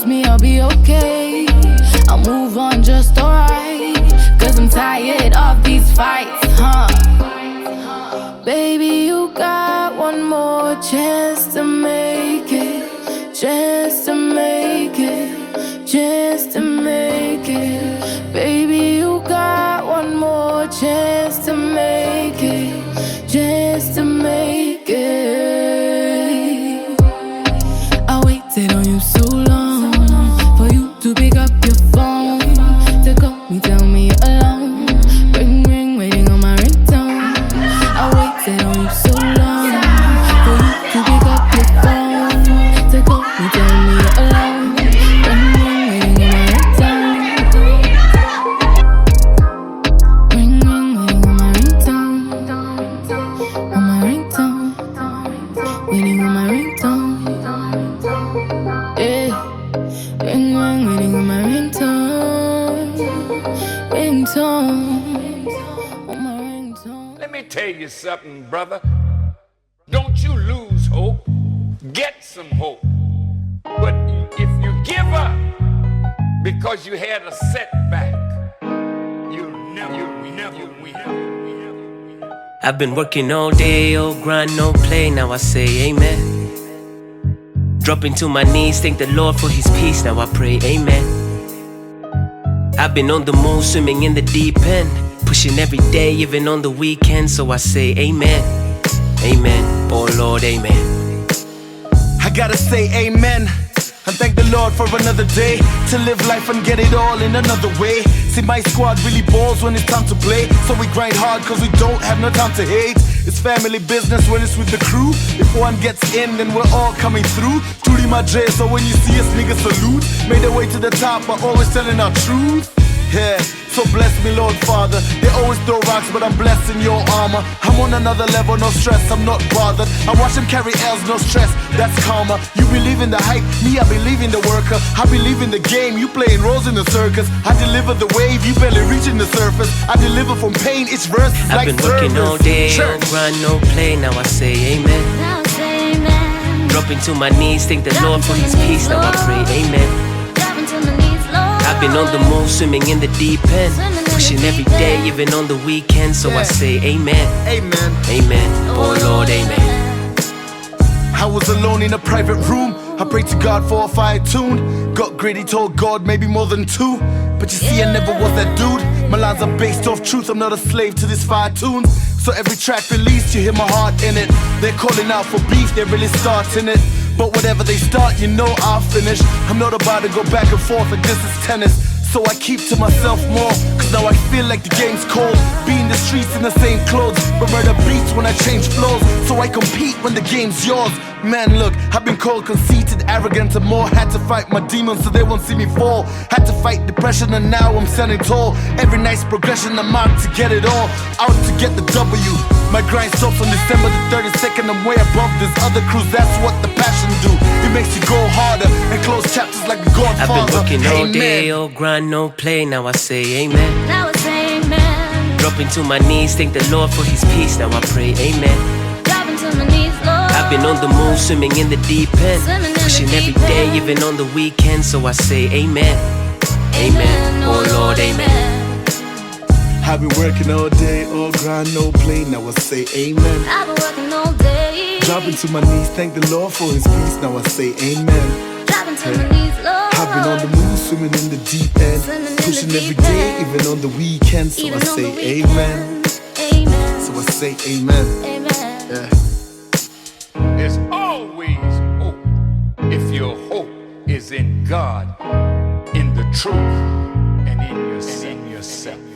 promise me I'll be okay. I'll move on just alright. Cause I'm tired of these fights, huh? Baby, you got one more chance to make it. Chance to make it. Chance to make it. Baby, you got one more chance to make it. Chance to make it. I waited on you so long for you to pick up your phone to call me, tell me you're alone. Ring, ring, waiting on my ringtone. I waited on you so long for you to pick up your phone to call me, tell me you're alone. Ring, ring, waiting on my ringtone. Ring, ring, waiting on my ringtone. On my ringtone. Waiting on my ringtone. Yeah. Ring, ring, waiting on my ringtone. Ringtone. On my ringtone. Let me tell you something, brother. Don't you lose hope. Get some hope. But if you give up because you had a setback, you'll never win. I've been working all day, oh grind, no play. Now I say amen. Dropping to my knees, thank the Lord for his peace. Now I pray amen. I've been on the move, swimming in the deep end. Pushing every day, even on the weekend. So I say amen. Amen. Oh Lord, amen. I gotta say amen and thank the Lord for another day to live life and get it all in another way. See, my squad really balls when it's time to play, so we grind hard cause we don't have no time to hate. It's family business when it's with the crew. If one gets in, then we're all coming through. Truly my J, so when you see us, niggas salute. Made our way to the top, but always telling our truth. Yeah, so bless me, Lord Father. They always throw rocks, but I'm blessed in your armor. I'm on another level, no stress, I'm not bothered. I watch them carry L's, no stress, that's karma. You believe in the hype, me, I believe in the worker. I believe in the game, you playing roles in the circus. I deliver the wave, you barely reaching the surface. I deliver from pain, each verse is I've like been working service. all day, Church. no grind, no play. Now I say amen. Now say amen. Dropping to my knees, thank the Lord for his peace. Now I pray amen. Dropping to my knees, Lord. I've been on the move, swimming in the deep end. Pushing every day, even on the weekend. So I say amen. Amen. Amen. Oh Lord, amen. I was alone in a private room. I prayed to God for a fire tune. Got greedy, told God maybe more than two. But you see, I never was that dude. My lines are based off truth, I'm not a slave to this fire tunes. So every track released, you hear my heart in it. They're calling out for beef, they're really starting it. But whatever they start, you know I'll finish. I'm not about to go back and forth like this is tennis. So I keep to myself more, cause now I feel like the game's cold. Be in the streets in the same clothes, but murder beats when I change flows. So I compete when the game's yours. Man, look, I've been called conceited, arrogant and more. Had to fight my demons so they won't see me fall. Had to fight depression and now I'm standing tall. Every night's progression, I'm out to get it all. Out to get the W. My grind stops on December the 32nd. I'm way above this other crews, that's what the passion do. It makes you go harder and close chapters like the Godfather. I've been working all Amen. day, all grind, no play. Now I say amen. Now I say amen. Dropping to my knees, thank the Lord for his peace. Now I pray amen. Dropping to my knees, Lord. I've been on the move, swimming in the deep end. Swimming in the Pushing every deep day, end. even on the weekend. So I say amen. Amen. Oh Lord, amen. I've been working all day, all grind, no play. Now I say amen. I've been working all day. Dropping to my knees, thank the Lord for his peace. Now I say amen. Dropping to my knees, Lord. I've been on the move, swimming in the deep end. Swimming in the Pushing every deep day, end. even on the weekend. So Even I on say the weekend. amen. Amen. So I say amen. Amen. Yeah. There's always hope if your hope is in God, in the truth, and in yourself.